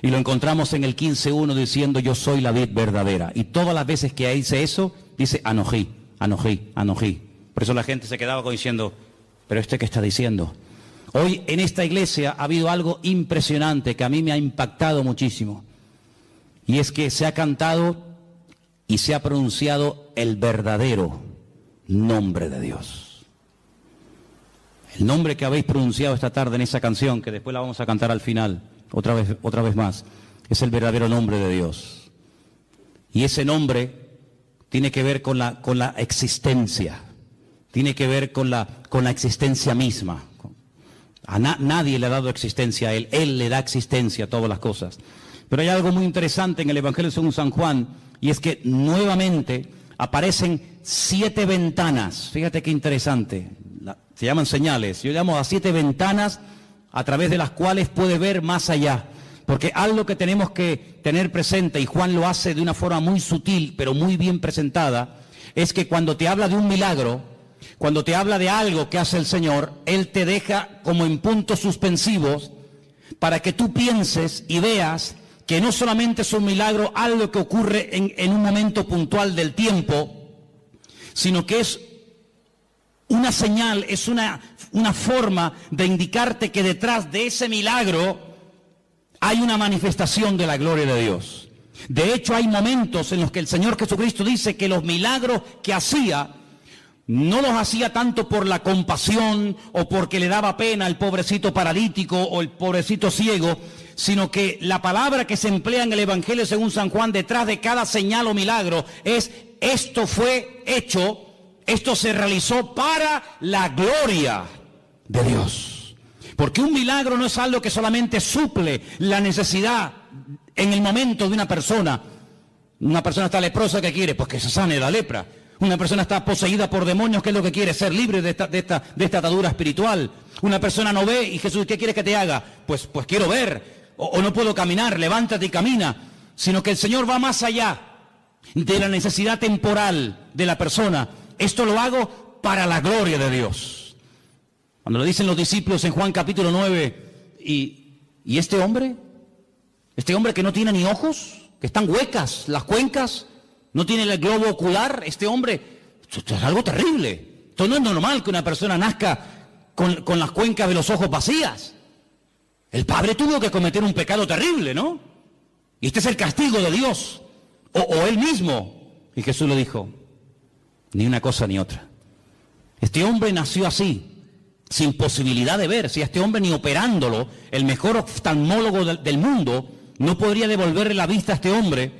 Y lo encontramos en el 15:1 diciendo, yo soy la vid verdadera. Y todas las veces que dice eso, dice anojí, anojí, anojí. Por eso la gente se quedaba diciendo, ¿pero qué está diciendo? Hoy en esta iglesia ha habido algo impresionante que a mí me ha impactado muchísimo. Y es que se ha cantado y se ha pronunciado el verdadero nombre de Dios. El nombre que habéis pronunciado esta tarde en esa canción, que después la vamos a cantar al final, otra vez más, es el verdadero nombre de Dios. Y ese nombre tiene que ver con la existencia. Tiene que ver con la existencia misma. Nadie le ha dado existencia a Él le da existencia a todas las cosas. Pero hay algo muy interesante en el Evangelio según San Juan, y es que nuevamente aparecen 7 ventanas. Fíjate qué interesante. Se llaman señales. Yo llamo a 7 ventanas a través de las cuales puede ver más allá. Porque algo que tenemos que tener presente, y Juan lo hace de una forma muy sutil, pero muy bien presentada, es que cuando te habla de un milagro, cuando te habla de algo que hace el Señor, Él te deja como en puntos suspensivos para que tú pienses y veas que no solamente es un milagro, algo que ocurre en un momento puntual del tiempo, sino que es una señal, es una forma de indicarte que detrás de ese milagro hay una manifestación de la gloria de Dios. De hecho, hay momentos en los que el Señor Jesucristo dice que los milagros que hacía no los hacía tanto por la compasión o porque le daba pena al pobrecito paralítico o el pobrecito ciego, sino que la palabra que se emplea en el Evangelio según San Juan detrás de cada señal o milagro es: esto fue hecho, esto se realizó para la gloria de Dios. Porque un milagro no es algo que solamente suple la necesidad en el momento de una persona. Una persona está leprosa, ¿qué quiere? Pues que se sane la lepra. Una persona está poseída por demonios, ¿qué es lo que quiere? Ser libre de esta atadura espiritual. Una persona no ve y Jesús, ¿qué quieres que te haga? Pues quiero ver, o no puedo caminar, levántate y camina. Sino que el Señor va más allá de la necesidad temporal de la persona. Esto lo hago para la gloria de Dios. Cuando lo dicen los discípulos en Juan capítulo 9, ¿y este hombre que no tiene ni ojos, que están huecas las cuencas, no tiene el globo ocular, este hombre, esto es algo terrible. Esto no es normal que una persona nazca con las cuencas de los ojos vacías. El padre tuvo que cometer un pecado terrible, ¿no? Y este es el castigo de Dios, o él mismo. Y Jesús le dijo: ni una cosa ni otra. Este hombre nació así, sin posibilidad de ver. Si a este hombre, ni operándolo, el mejor oftalmólogo del mundo no podría devolverle la vista a este hombre,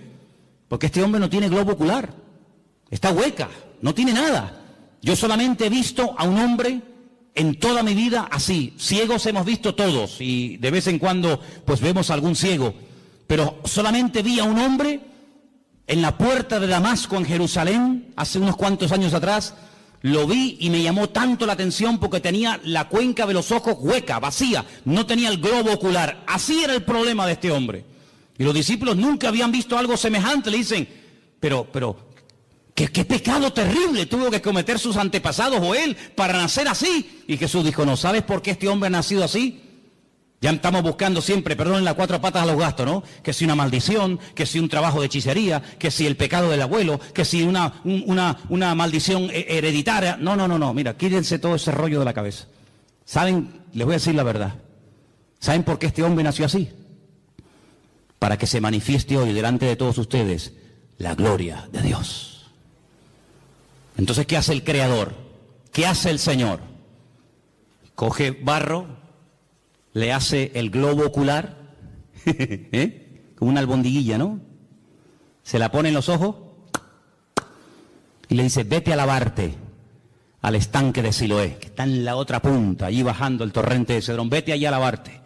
porque este hombre no tiene globo ocular, está hueca, no tiene nada. Yo solamente he visto a un hombre en toda mi vida así. Ciegos hemos visto todos, y de vez en cuando pues vemos a algún ciego, pero solamente vi a un hombre en la puerta de Damasco, en Jerusalén, hace unos cuantos años atrás. Lo vi y me llamó tanto la atención porque tenía la cuenca de los ojos hueca, vacía, no tenía el globo ocular. Así era el problema de este hombre. Y los discípulos nunca habían visto algo semejante. Le dicen: pero, ¿qué pecado terrible tuvo que cometer sus antepasados o él para nacer así? Y Jesús dijo: no, ¿sabes por qué este hombre ha nacido así? Ya estamos buscando siempre, perdonen, las cuatro patas a los gastos, ¿no? Que si una maldición, que si un trabajo de hechicería, que si el pecado del abuelo, que si una maldición hereditaria. No, mira, quítense todo ese rollo de la cabeza. ¿Saben? Les voy a decir la verdad. ¿Saben por qué este hombre nació así? Para que se manifieste hoy delante de todos ustedes la gloria de Dios. Entonces, ¿qué hace el Creador? ¿Qué hace el Señor? Coge barro, le hace el globo ocular, como una albondiguilla, ¿no? Se la pone en los ojos y le dice: vete a lavarte al estanque de Siloé, que está en la otra punta, allí bajando el torrente de Cedrón. Vete allá a lavarte.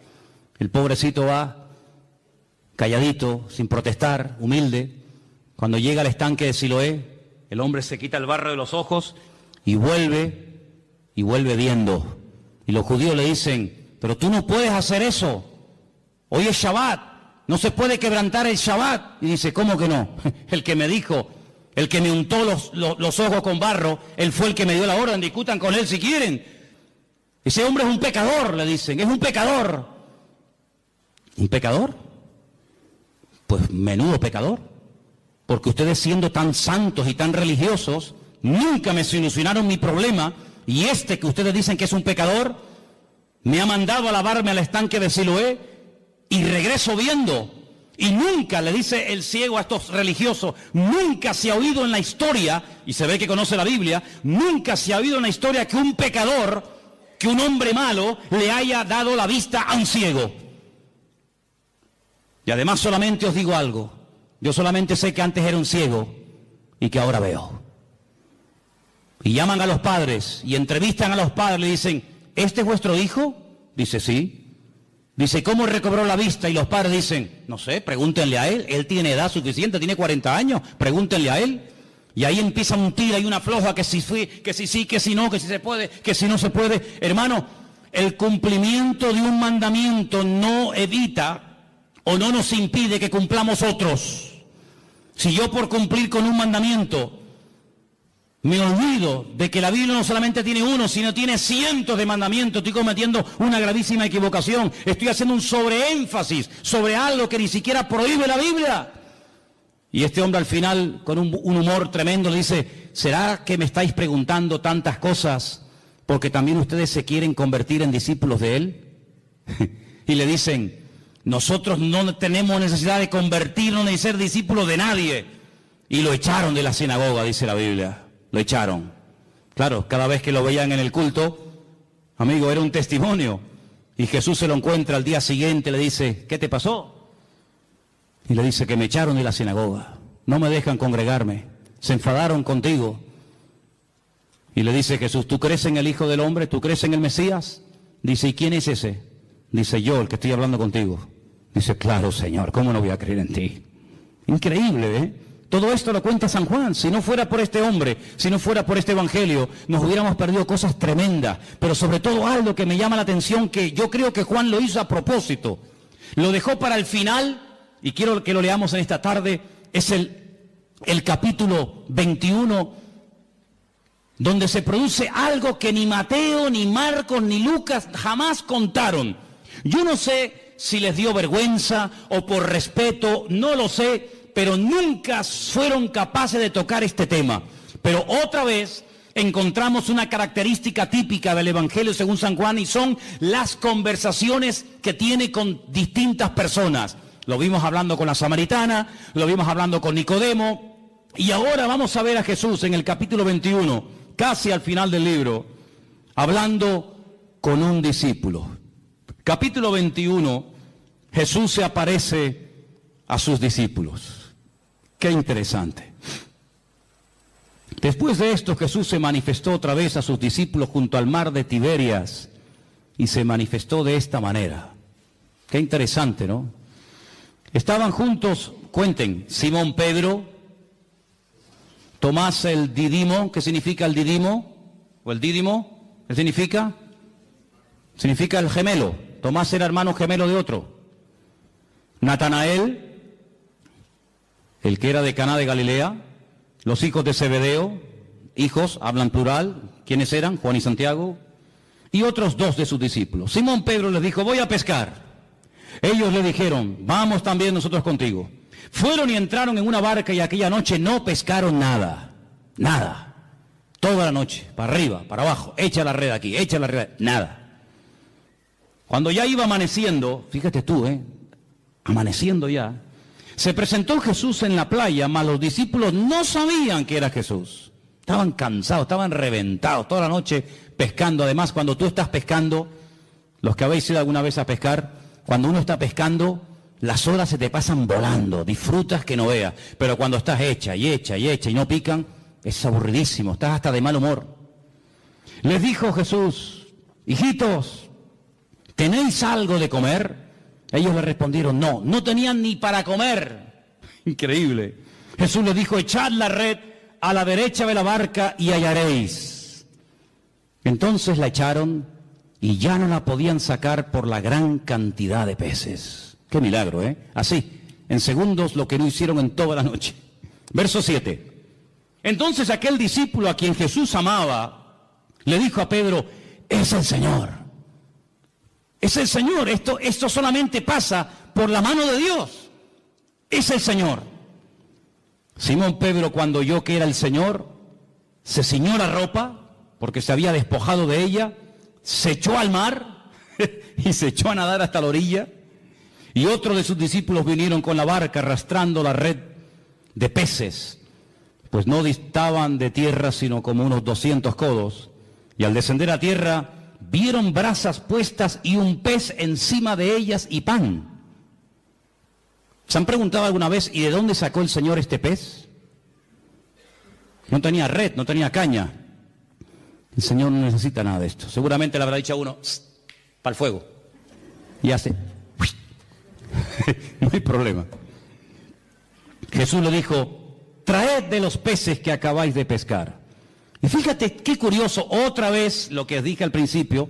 El pobrecito va calladito, sin protestar, humilde. Cuando llega al estanque de Siloé, el hombre se quita el barro de los ojos y vuelve viendo. Y los judíos le dicen: pero tú no puedes hacer eso. Hoy es Shabbat, no se puede quebrantar el Shabbat. Y dice: ¿cómo que no? El que me dijo, el que me untó los ojos con barro, él fue el que me dio la orden, discutan con él si quieren. Ese hombre es un pecador, le dicen, es un pecador. ¿Un pecador? Pues menudo pecador. Porque ustedes, siendo tan santos y tan religiosos, nunca me solucionaron mi problema. Y este que ustedes dicen que es un pecador, me ha mandado a lavarme al estanque de Siloé y regreso viendo. Y nunca, le dice el ciego a estos religiosos, nunca se ha oído en la historia, y se ve que conoce la Biblia, nunca se ha oído en la historia que un pecador, que un hombre malo, le haya dado la vista a un ciego. Y además solamente os digo algo, yo solamente sé que antes era un ciego y que ahora veo. Y llaman a los padres y entrevistan a los padres, le dicen: ¿este es vuestro hijo? Dice: sí. Dice: ¿cómo recobró la vista? Y los padres dicen: no sé, pregúntenle a él. Él tiene edad suficiente, tiene 40 años, pregúntenle a él. Y ahí empieza un tira y una floja, que si sí, que si no, que si se puede, que si no se puede. Hermano, el cumplimiento de un mandamiento no evita o no nos impide que cumplamos otros. Si yo, por cumplir con un mandamiento, me olvido de que la Biblia no solamente tiene uno, sino tiene cientos de mandamientos, estoy cometiendo una gravísima equivocación. Estoy haciendo un sobreénfasis sobre algo que ni siquiera prohíbe la Biblia. Y este hombre al final, con un humor tremendo, le dice: ¿será que me estáis preguntando tantas cosas porque también ustedes se quieren convertir en discípulos de él? Y le dicen: nosotros no tenemos necesidad de convertirnos ni ser discípulos de nadie. Y lo echaron de la sinagoga, dice la Biblia. Lo echaron. Claro, cada vez que lo veían en el culto, amigo, era un testimonio. Y Jesús se lo encuentra al día siguiente, le dice, ¿qué te pasó? Y le dice que me echaron de la sinagoga, no me dejan congregarme, se enfadaron contigo. Y le dice Jesús, ¿tú crees en el Hijo del Hombre? ¿Tú crees en el Mesías? Dice, ¿y quién es ese? Dice, yo, el que estoy hablando contigo. Dice, claro, Señor, ¿cómo no voy a creer en ti? Increíble, ¿eh? Todo esto lo cuenta San Juan. Si no fuera por este hombre, si no fuera por este evangelio, nos hubiéramos perdido cosas tremendas. Pero sobre todo algo que me llama la atención, que yo creo que Juan lo hizo a propósito. Lo dejó para el final, y quiero que lo leamos en esta tarde, es el capítulo 21, donde se produce algo que ni Mateo, ni Marcos, ni Lucas jamás contaron. Yo no sé si les dio vergüenza o por respeto, no lo sé, pero nunca fueron capaces de tocar este tema. Pero otra vez encontramos una característica típica del Evangelio según San Juan, y son las conversaciones que tiene con distintas personas. Lo vimos hablando con la samaritana, lo vimos hablando con Nicodemo, y ahora vamos a ver a Jesús en el capítulo 21, casi al final del libro, hablando con un discípulo. Capítulo 21, Jesús se aparece a sus discípulos. Qué interesante. Después de esto, Jesús se manifestó otra vez a sus discípulos junto al mar de Tiberias, y se manifestó de esta manera. Qué interesante, ¿no? Estaban juntos, cuenten, Simón Pedro, Tomás el Didimo. ¿Qué significa el Didimo? ¿O el Dídimo? ¿Qué significa? Significa el gemelo. Tomás era hermano gemelo de otro. Natanael, el que era de Caná de Galilea, los hijos de Zebedeo, hijos, hablan plural, ¿quiénes eran? Juan y Santiago, y otros dos de sus discípulos. Simón Pedro les dijo, voy a pescar. Ellos le dijeron, vamos también nosotros contigo. Fueron y entraron en una barca, y aquella noche no pescaron nada, nada. Toda la noche, para arriba, para abajo, echa la red aquí, echa la red, nada. Cuando ya iba amaneciendo, fíjate tú, amaneciendo ya, se presentó Jesús en la playa, mas los discípulos no sabían que era Jesús. Estaban cansados, estaban reventados, toda la noche pescando. Además, cuando tú estás pescando, los que habéis ido alguna vez a pescar, cuando uno está pescando, las horas se te pasan volando, disfrutas que no veas. Pero cuando estás hecha y no pican, es aburridísimo, estás hasta de mal humor. Les dijo Jesús, hijitos, ¿tenéis algo de comer? Ellos le respondieron, no, no tenían ni para comer. Increíble. Jesús les dijo, echad la red a la derecha de la barca y hallaréis. Entonces la echaron y ya no la podían sacar por la gran cantidad de peces. Qué milagro, ¿eh? Así, en segundos, lo que no hicieron en toda la noche. Verso 7. Entonces aquel discípulo a quien Jesús amaba, le dijo a Pedro, es el Señor. Es el Señor, esto solamente pasa por la mano de Dios. Es el Señor. Simón Pedro, cuando oyó que era el Señor, se ciñó la ropa, porque se había despojado de ella, se echó al mar y se echó a nadar hasta la orilla. Y otros de sus discípulos vinieron con la barca arrastrando la red de peces, pues no distaban de tierra sino como unos 200 codos. Y al descender a tierra, vieron brasas puestas y un pez encima de ellas y pan. ¿Se han preguntado alguna vez, ¿y de dónde sacó el Señor este pez? No tenía red, no tenía caña. El Señor no necesita nada de esto. Seguramente le habrá dicho a uno, para el fuego. Y hace, no hay problema. Jesús le dijo, traed de los peces que acabáis de pescar. Y fíjate qué curioso, otra vez lo que dije al principio,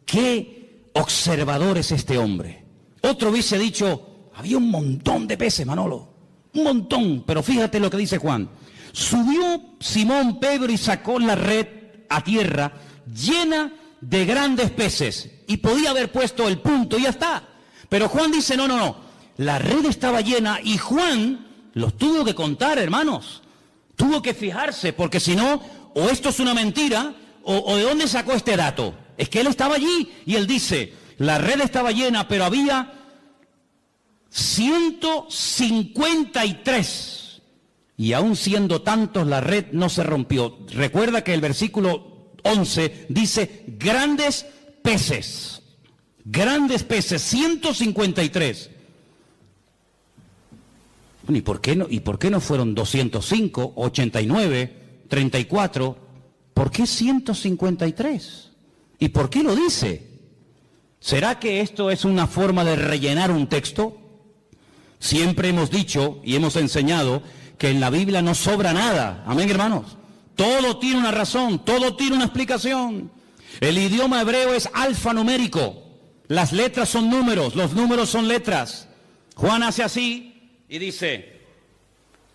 qué observador es este hombre. Otro hubiese dicho, había un montón de peces, Manolo, un montón, pero fíjate lo que dice Juan. Subió Simón Pedro y sacó la red a tierra llena de grandes peces, y podía haber puesto el punto y ya está. Pero Juan dice, no, la red estaba llena, y Juan los tuvo que contar, hermanos. Tuvo que fijarse, porque si no, o esto es una mentira, o de dónde sacó este dato. Es que él estaba allí, y él dice, la red estaba llena, pero había 153, y aún siendo tantos, la red no se rompió. Recuerda que el versículo 11 dice, grandes peces. Grandes peces, 153. ¿Y por qué no fueron 205, 89, 34? ¿Por qué 153? ¿Y por qué lo dice? ¿Será que esto es una forma de rellenar un texto? Siempre hemos dicho y hemos enseñado que en la Biblia no sobra nada. Amén, hermanos. Todo tiene una razón, todo tiene una explicación. El idioma hebreo es alfanumérico. Las letras son números, los números son letras. Juan hace así y dice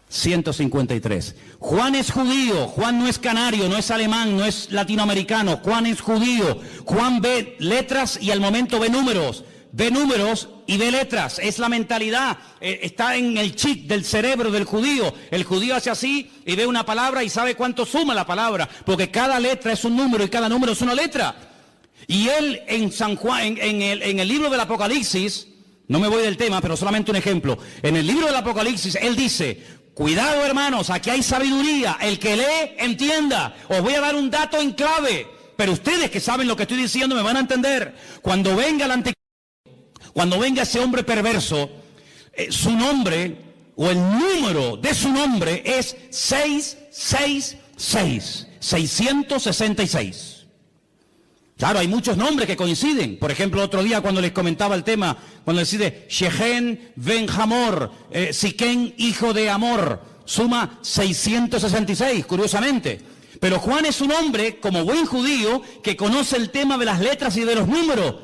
153. Juan es judío, Juan no es canario, no es alemán, no es latinoamericano. Juan es judío. Juan ve letras y al momento ve números. Ve números y ve letras. Es la mentalidad, está en el chip del cerebro del judío. El judío hace así y ve una palabra y sabe cuánto suma la palabra, porque cada letra es un número y cada número es una letra. Y él en San Juan, en el libro del Apocalipsis, no me voy del tema, pero solamente un ejemplo. En el libro del Apocalipsis, él dice: cuidado, hermanos, aquí hay sabiduría. El que lee, entienda. Os voy a dar un dato en clave, pero ustedes que saben lo que estoy diciendo me van a entender. Cuando venga el anticristo, cuando venga ese hombre perverso, su nombre o el número de su nombre es 666, 666. Claro, hay muchos nombres que coinciden. Por ejemplo, otro día cuando les comentaba el tema, cuando decide Shechem ben Hamor, Siquén, hijo de Amor, suma 666, curiosamente. Pero Juan es un hombre, como buen judío, que conoce el tema de las letras y de los números.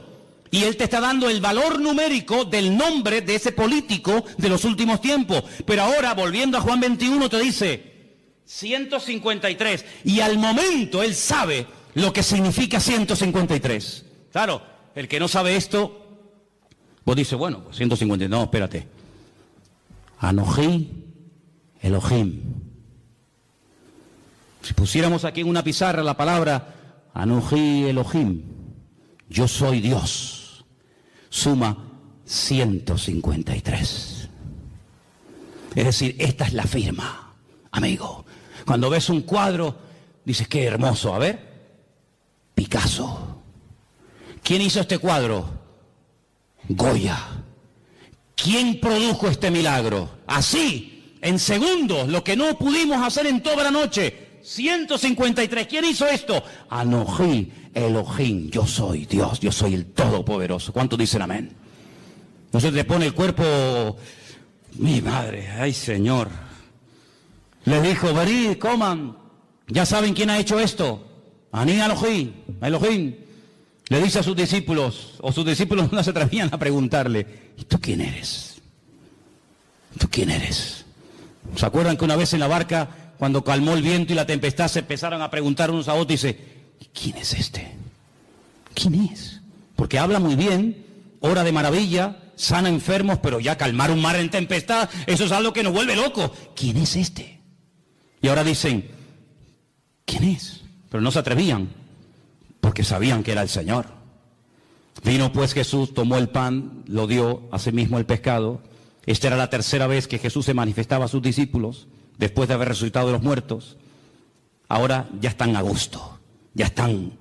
Y él te está dando el valor numérico del nombre de ese político de los últimos tiempos. Pero ahora, volviendo a Juan 21, te dice 153. Y al momento él sabe lo que significa 153. Claro, el que no sabe esto, vos dices, bueno, pues 153, no, espérate. Anoji Elohim. Si pusiéramos aquí en una pizarra la palabra Anoji Elohim, yo soy Dios, suma 153. Es decir, esta es la firma, amigo. Cuando ves un cuadro, dices, qué hermoso, a ver. Picasso. ¿Quién hizo este cuadro? Goya. ¿Quién produjo este milagro? Así, en segundos, lo que no pudimos hacer en toda la noche. 153. ¿Quién hizo esto? Anoji Elohim. Yo soy Dios, yo soy el Todopoderoso. ¿Cuántos dicen amén? No se te pone el cuerpo. Mi madre, ay Señor. Les dijo, venid, coman. Ya saben quién ha hecho esto. Aní Elohim, Elohim. Le dice a sus discípulos, o sus discípulos no se atrevían a preguntarle, ¿y tú quién eres? ¿Tú quién eres? ¿Se acuerdan que una vez en la barca, cuando calmó el viento y la tempestad, se empezaron a preguntar unos a otros y dice, ¿quién es este? ¿Quién es? Porque habla muy bien, ora de maravilla, sana enfermos, pero ya calmar un mar en tempestad, eso es algo que nos vuelve locos. ¿Quién es este? Y ahora dicen, ¿quién es? Pero no se atrevían, porque sabían que era el Señor. Vino pues Jesús, tomó el pan, lo dio, asimismo el pescado. Esta era la tercera vez que Jesús se manifestaba a sus discípulos, después de haber resucitado de los muertos. Ahora ya están a gusto, ya están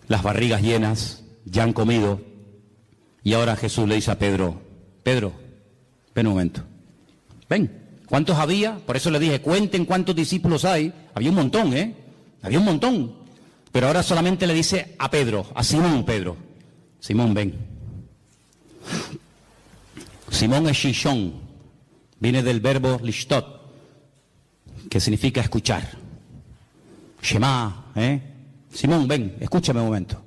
las barrigas llenas, ya han comido. Y ahora Jesús le dice a Pedro, Pedro, ven un momento, ven. ¿Cuántos había? Por eso le dije, cuenten cuántos discípulos hay. Había un montón, había un montón. Pero ahora solamente le dice a Pedro, a Simón, Pedro. Simón, ven. Simón es Shishon. Viene del verbo lishtot, que significa escuchar. Shema, Simón, ven, escúchame un momento.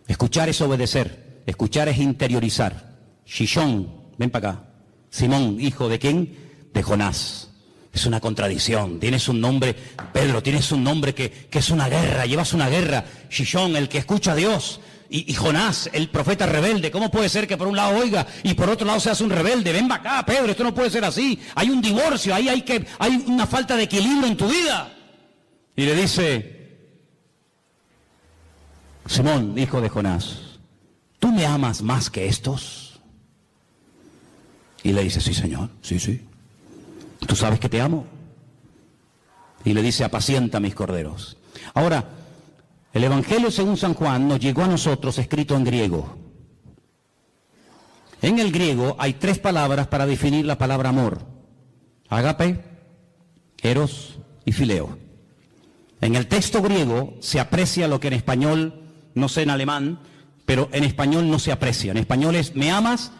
Escuchar es obedecer. Escuchar es interiorizar. Shishon, ven para acá. Simón, hijo de quién? De Jonás. Es una contradicción. Tienes un nombre, Pedro, tienes un nombre que es una guerra, llevas una guerra. Shishon, el que escucha a Dios. Y Jonás, el profeta rebelde. ¿Cómo puede ser que por un lado oiga y por otro lado seas un rebelde? Ven acá, Pedro, esto no puede ser así. Hay un divorcio, ahí hay una falta de equilibrio en tu vida. Y le dice, Simón, hijo de Jonás, ¿tú me amas más que estos? Y le dice, sí, Señor, sí. ¿Tú sabes que te amo? Y le dice, apacienta mis corderos. Ahora, el Evangelio según San Juan nos llegó a nosotros escrito en griego. En el griego hay 3 palabras para definir la palabra amor: ágape, eros y fileo. En el texto griego se aprecia lo que en español, no sé en alemán, pero en español no se aprecia. En español es me amas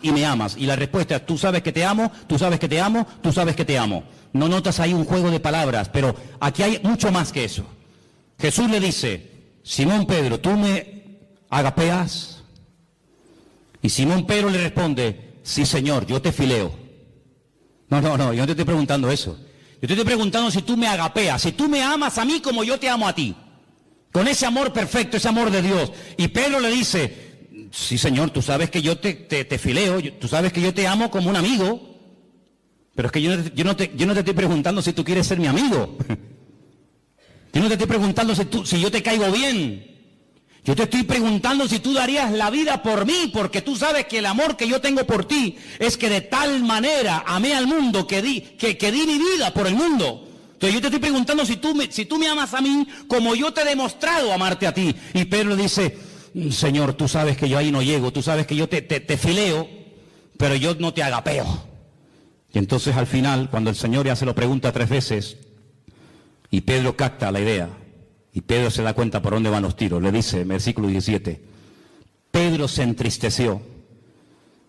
y me amas. Y la respuesta es tú sabes que te amo, tú sabes que te amo, tú sabes que te amo. No notas ahí un juego de palabras, pero aquí hay mucho más que eso. Jesús le dice: Simón Pedro, ¿tú me agapeas? Y Simón Pedro le responde: sí, Señor, yo te fileo. No, yo no te estoy preguntando eso. Yo te estoy preguntando si tú me agapeas, si tú me amas a mí como yo te amo a ti. Con ese amor perfecto, ese amor de Dios. Y Pedro le dice: sí, Señor, tú sabes que yo te fileo, tú sabes que yo te amo como un amigo. Pero es que yo no te estoy preguntando si tú quieres ser mi amigo. Yo no te estoy preguntando si yo te caigo bien. Yo te estoy preguntando si tú darías la vida por mí, porque tú sabes que el amor que yo tengo por ti es que de tal manera amé al mundo que di mi vida por el mundo. Entonces yo te estoy preguntando si tú me amas a mí como yo te he demostrado amarte a ti. Y Pedro le dice: Señor, tú sabes que yo ahí no llego, tú sabes que yo te fileo, pero yo no te agapeo. Y entonces al final, cuando el Señor ya se lo pregunta 3 veces, y Pedro capta la idea, y Pedro se da cuenta por dónde van los tiros, le dice en versículo 17, Pedro se entristeció.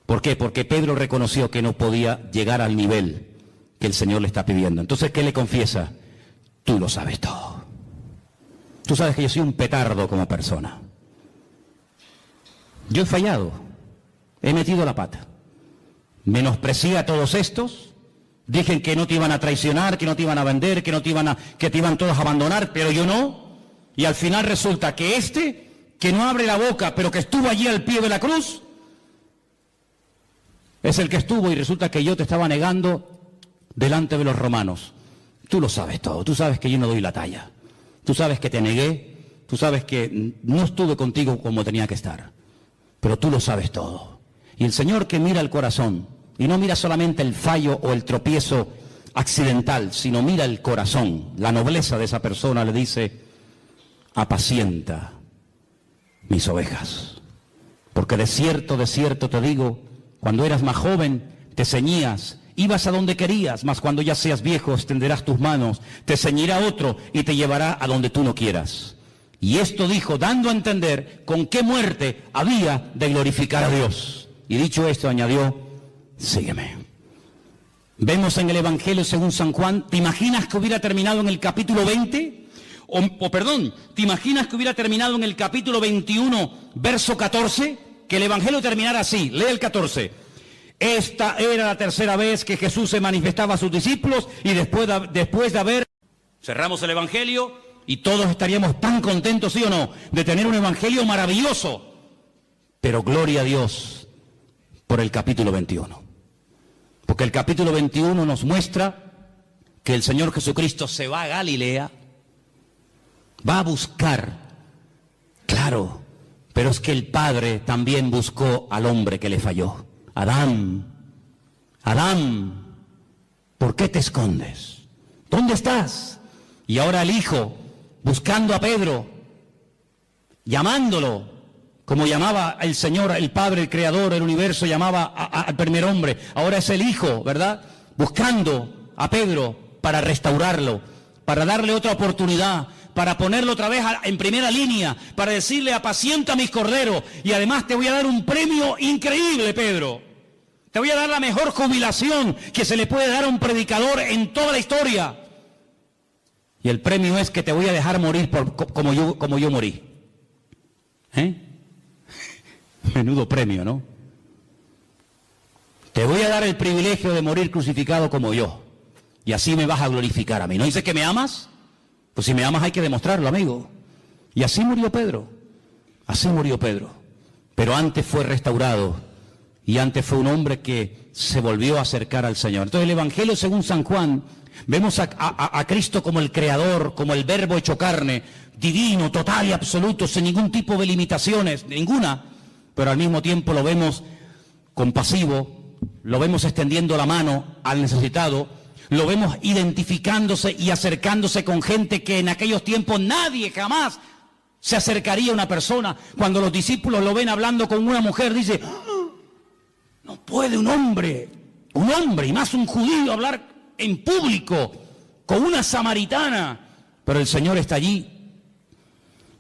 ¿Por qué? Porque Pedro reconoció que no podía llegar al nivel que el Señor le está pidiendo. Entonces, ¿qué le confiesa? Tú lo sabes todo. Tú sabes que yo soy un petardo como persona. Yo he fallado, he metido la pata. Menosprecié a todos estos. Dije que no te iban a traicionar, que no te iban a vender, que te iban todos a abandonar, pero yo no. Y al final resulta que que no abre la boca, pero que estuvo allí al pie de la cruz, es el que estuvo, y resulta que yo te estaba negando delante de los romanos. Tú lo sabes todo, tú sabes que yo no doy la talla. Tú sabes que te negué, tú sabes que no estuve contigo como tenía que estar. Pero tú lo sabes todo. Y el Señor, que mira el corazón, y no mira solamente el fallo o el tropiezo accidental, sino mira el corazón, la nobleza de esa persona, le dice: apacienta mis ovejas. Porque de cierto te digo, cuando eras más joven, te ceñías, ibas a donde querías, mas cuando ya seas viejo, extenderás tus manos, te ceñirá otro y te llevará a donde tú no quieras. Y esto dijo, dando a entender con qué muerte había de glorificar a Dios. Y dicho esto, añadió: sígueme. Vemos en el Evangelio según San Juan, ¿te imaginas que hubiera terminado en el capítulo 20? ¿Te imaginas que hubiera terminado en el capítulo 21, verso 14? Que el Evangelio terminara así, lee el 14. Esta era la 3ª vez que Jesús se manifestaba a sus discípulos y después de haber... Cerramos el Evangelio y todos estaríamos tan contentos, ¿sí o no?, de tener un Evangelio maravilloso. Pero gloria a Dios por el capítulo 21. Porque el capítulo 21 nos muestra que el Señor Jesucristo se va a Galilea, va a buscar, claro, pero es que el Padre también buscó al hombre que le falló. Adán, ¿por qué te escondes? ¿Dónde estás? Y ahora el Hijo, buscando a Pedro, llamándolo, como llamaba el Señor, el Padre, el Creador, el universo, llamaba al primer hombre. Ahora es el Hijo, ¿verdad?, buscando a Pedro para restaurarlo, para darle otra oportunidad, para ponerlo otra vez en primera línea, para decirle: apacienta mis corderos, y además te voy a dar un premio increíble, Pedro. Te voy a dar la mejor jubilación que se le puede dar a un predicador en toda la historia. Y el premio es que te voy a dejar morir como yo morí. Menudo premio, ¿no? Te voy a dar el privilegio de morir crucificado como yo. Y así me vas a glorificar a mí. ¿No dices que me amas? Pues si me amas hay que demostrarlo, amigo. Y así murió Pedro. Así murió Pedro. Pero antes fue restaurado. Y antes fue un hombre que se volvió a acercar al Señor. Entonces el Evangelio según San Juan, vemos a Cristo como el Creador, como el Verbo hecho carne, divino, total y absoluto, sin ningún tipo de limitaciones, ninguna. Pero al mismo tiempo lo vemos compasivo, lo vemos extendiendo la mano al necesitado, lo vemos identificándose y acercándose con gente que en aquellos tiempos nadie jamás se acercaría a una persona. Cuando los discípulos lo ven hablando con una mujer, dice: No puede un hombre y más un judío hablar en público con una samaritana, pero el Señor está allí.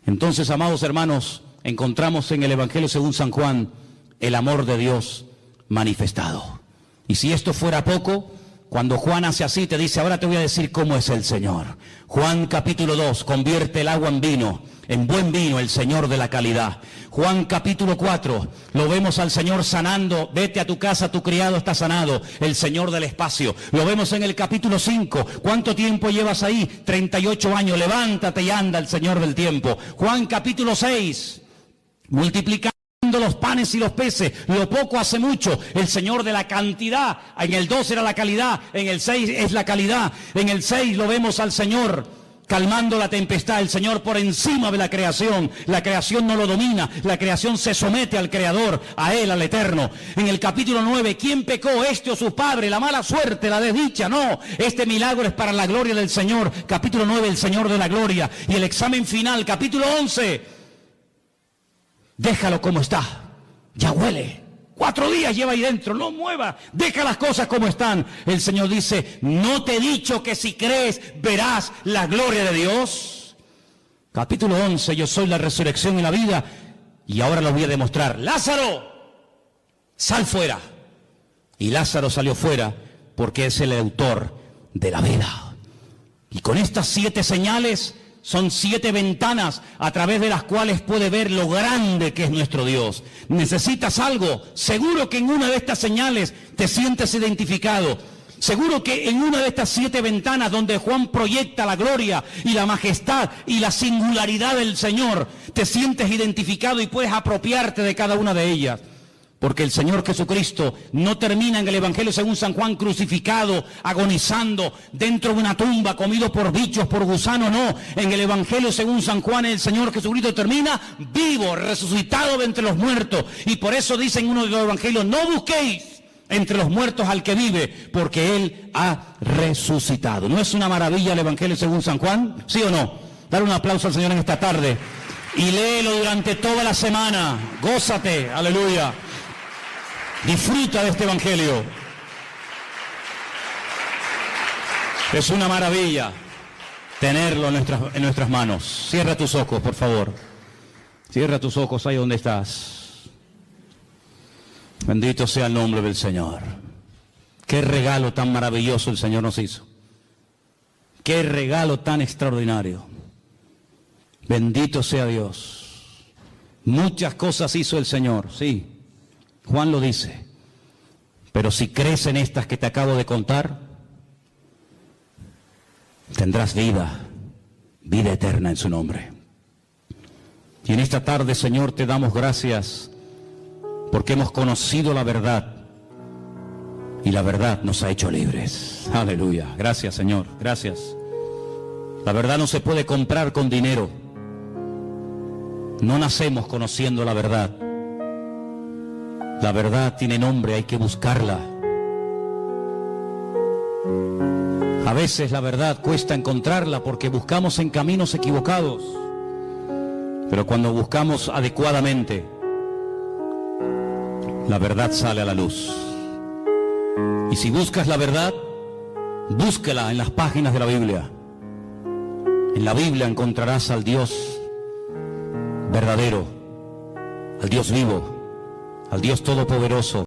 Entonces, amados hermanos, encontramos en el Evangelio según San Juan el amor de Dios manifestado. Y si esto fuera poco, cuando Juan hace así, te dice, ahora te voy a decir cómo es el Señor. Juan capítulo 2, convierte el agua en vino, en buen vino, el Señor de la calidad. Juan capítulo 4, lo vemos al Señor sanando, vete a tu casa, tu criado está sanado, el Señor del espacio. Lo vemos en el capítulo 5, ¿cuánto tiempo llevas ahí? 38 años, levántate y anda, el Señor del tiempo. Juan capítulo 6, multiplicando los panes y los peces, lo poco hace mucho, el Señor de la cantidad. En el 2 era la calidad, en el 6 es la calidad. En el 6 lo vemos al Señor calmando la tempestad, el Señor por encima de la creación no lo domina, la creación se somete al Creador, a Él, al Eterno. En el capítulo 9, ¿quién pecó, este o su padre? La mala suerte, la desdicha, no, este milagro es para la gloria del Señor. Capítulo 9, el Señor de la gloria. Y el examen final, capítulo 11, déjalo como está, ya huele. 4 días lleva ahí dentro, no mueva, deja las cosas como están. El Señor dice, ¿no te he dicho que si crees verás la gloria de Dios? Capítulo 11, yo soy la resurrección y la vida, y ahora lo voy a demostrar. Lázaro, sal fuera. Y Lázaro salió fuera porque es el autor de la vida. Y con estas 7 señales, son 7 ventanas a través de las cuales puede ver lo grande que es nuestro Dios. ¿Necesitas algo? Seguro que en una de estas señales te sientes identificado. Seguro que en una de estas 7 ventanas donde Juan proyecta la gloria y la majestad y la singularidad del Señor, te sientes identificado y puedes apropiarte de cada una de ellas. Porque el Señor Jesucristo no termina en el Evangelio según San Juan crucificado, agonizando dentro de una tumba, comido por bichos, por gusanos, no. En el Evangelio según San Juan el Señor Jesucristo termina vivo, resucitado de entre los muertos. Y por eso dice en uno de los Evangelios, no busquéis entre los muertos al que vive, porque Él ha resucitado. ¿No es una maravilla el Evangelio según San Juan? ¿Sí o no? Dar un aplauso al Señor en esta tarde. Y léelo durante toda la semana. Gózate, aleluya. Disfruta de este Evangelio. Es una maravilla tenerlo en nuestras manos. Cierra tus ojos, por favor. Cierra tus ojos ahí donde estás. Bendito sea el nombre del Señor. Qué regalo tan maravilloso el Señor nos hizo. Qué regalo tan extraordinario. Bendito sea Dios. Muchas cosas hizo el Señor, sí. Juan lo dice, pero si crees en estas que te acabo de contar, tendrás vida eterna en su nombre. Y en esta tarde, Señor, te damos gracias porque hemos conocido la verdad y la verdad nos ha hecho libres. Aleluya. Gracias, Señor. Gracias. La verdad no se puede comprar con dinero. No nacemos conociendo la verdad. La verdad tiene nombre, hay que buscarla. A veces la verdad cuesta encontrarla porque buscamos en caminos equivocados. Pero cuando buscamos adecuadamente, la verdad sale a la luz. Y si buscas la verdad, búsquela en las páginas de la Biblia. En la Biblia encontrarás al Dios verdadero, al Dios vivo, al Dios todopoderoso.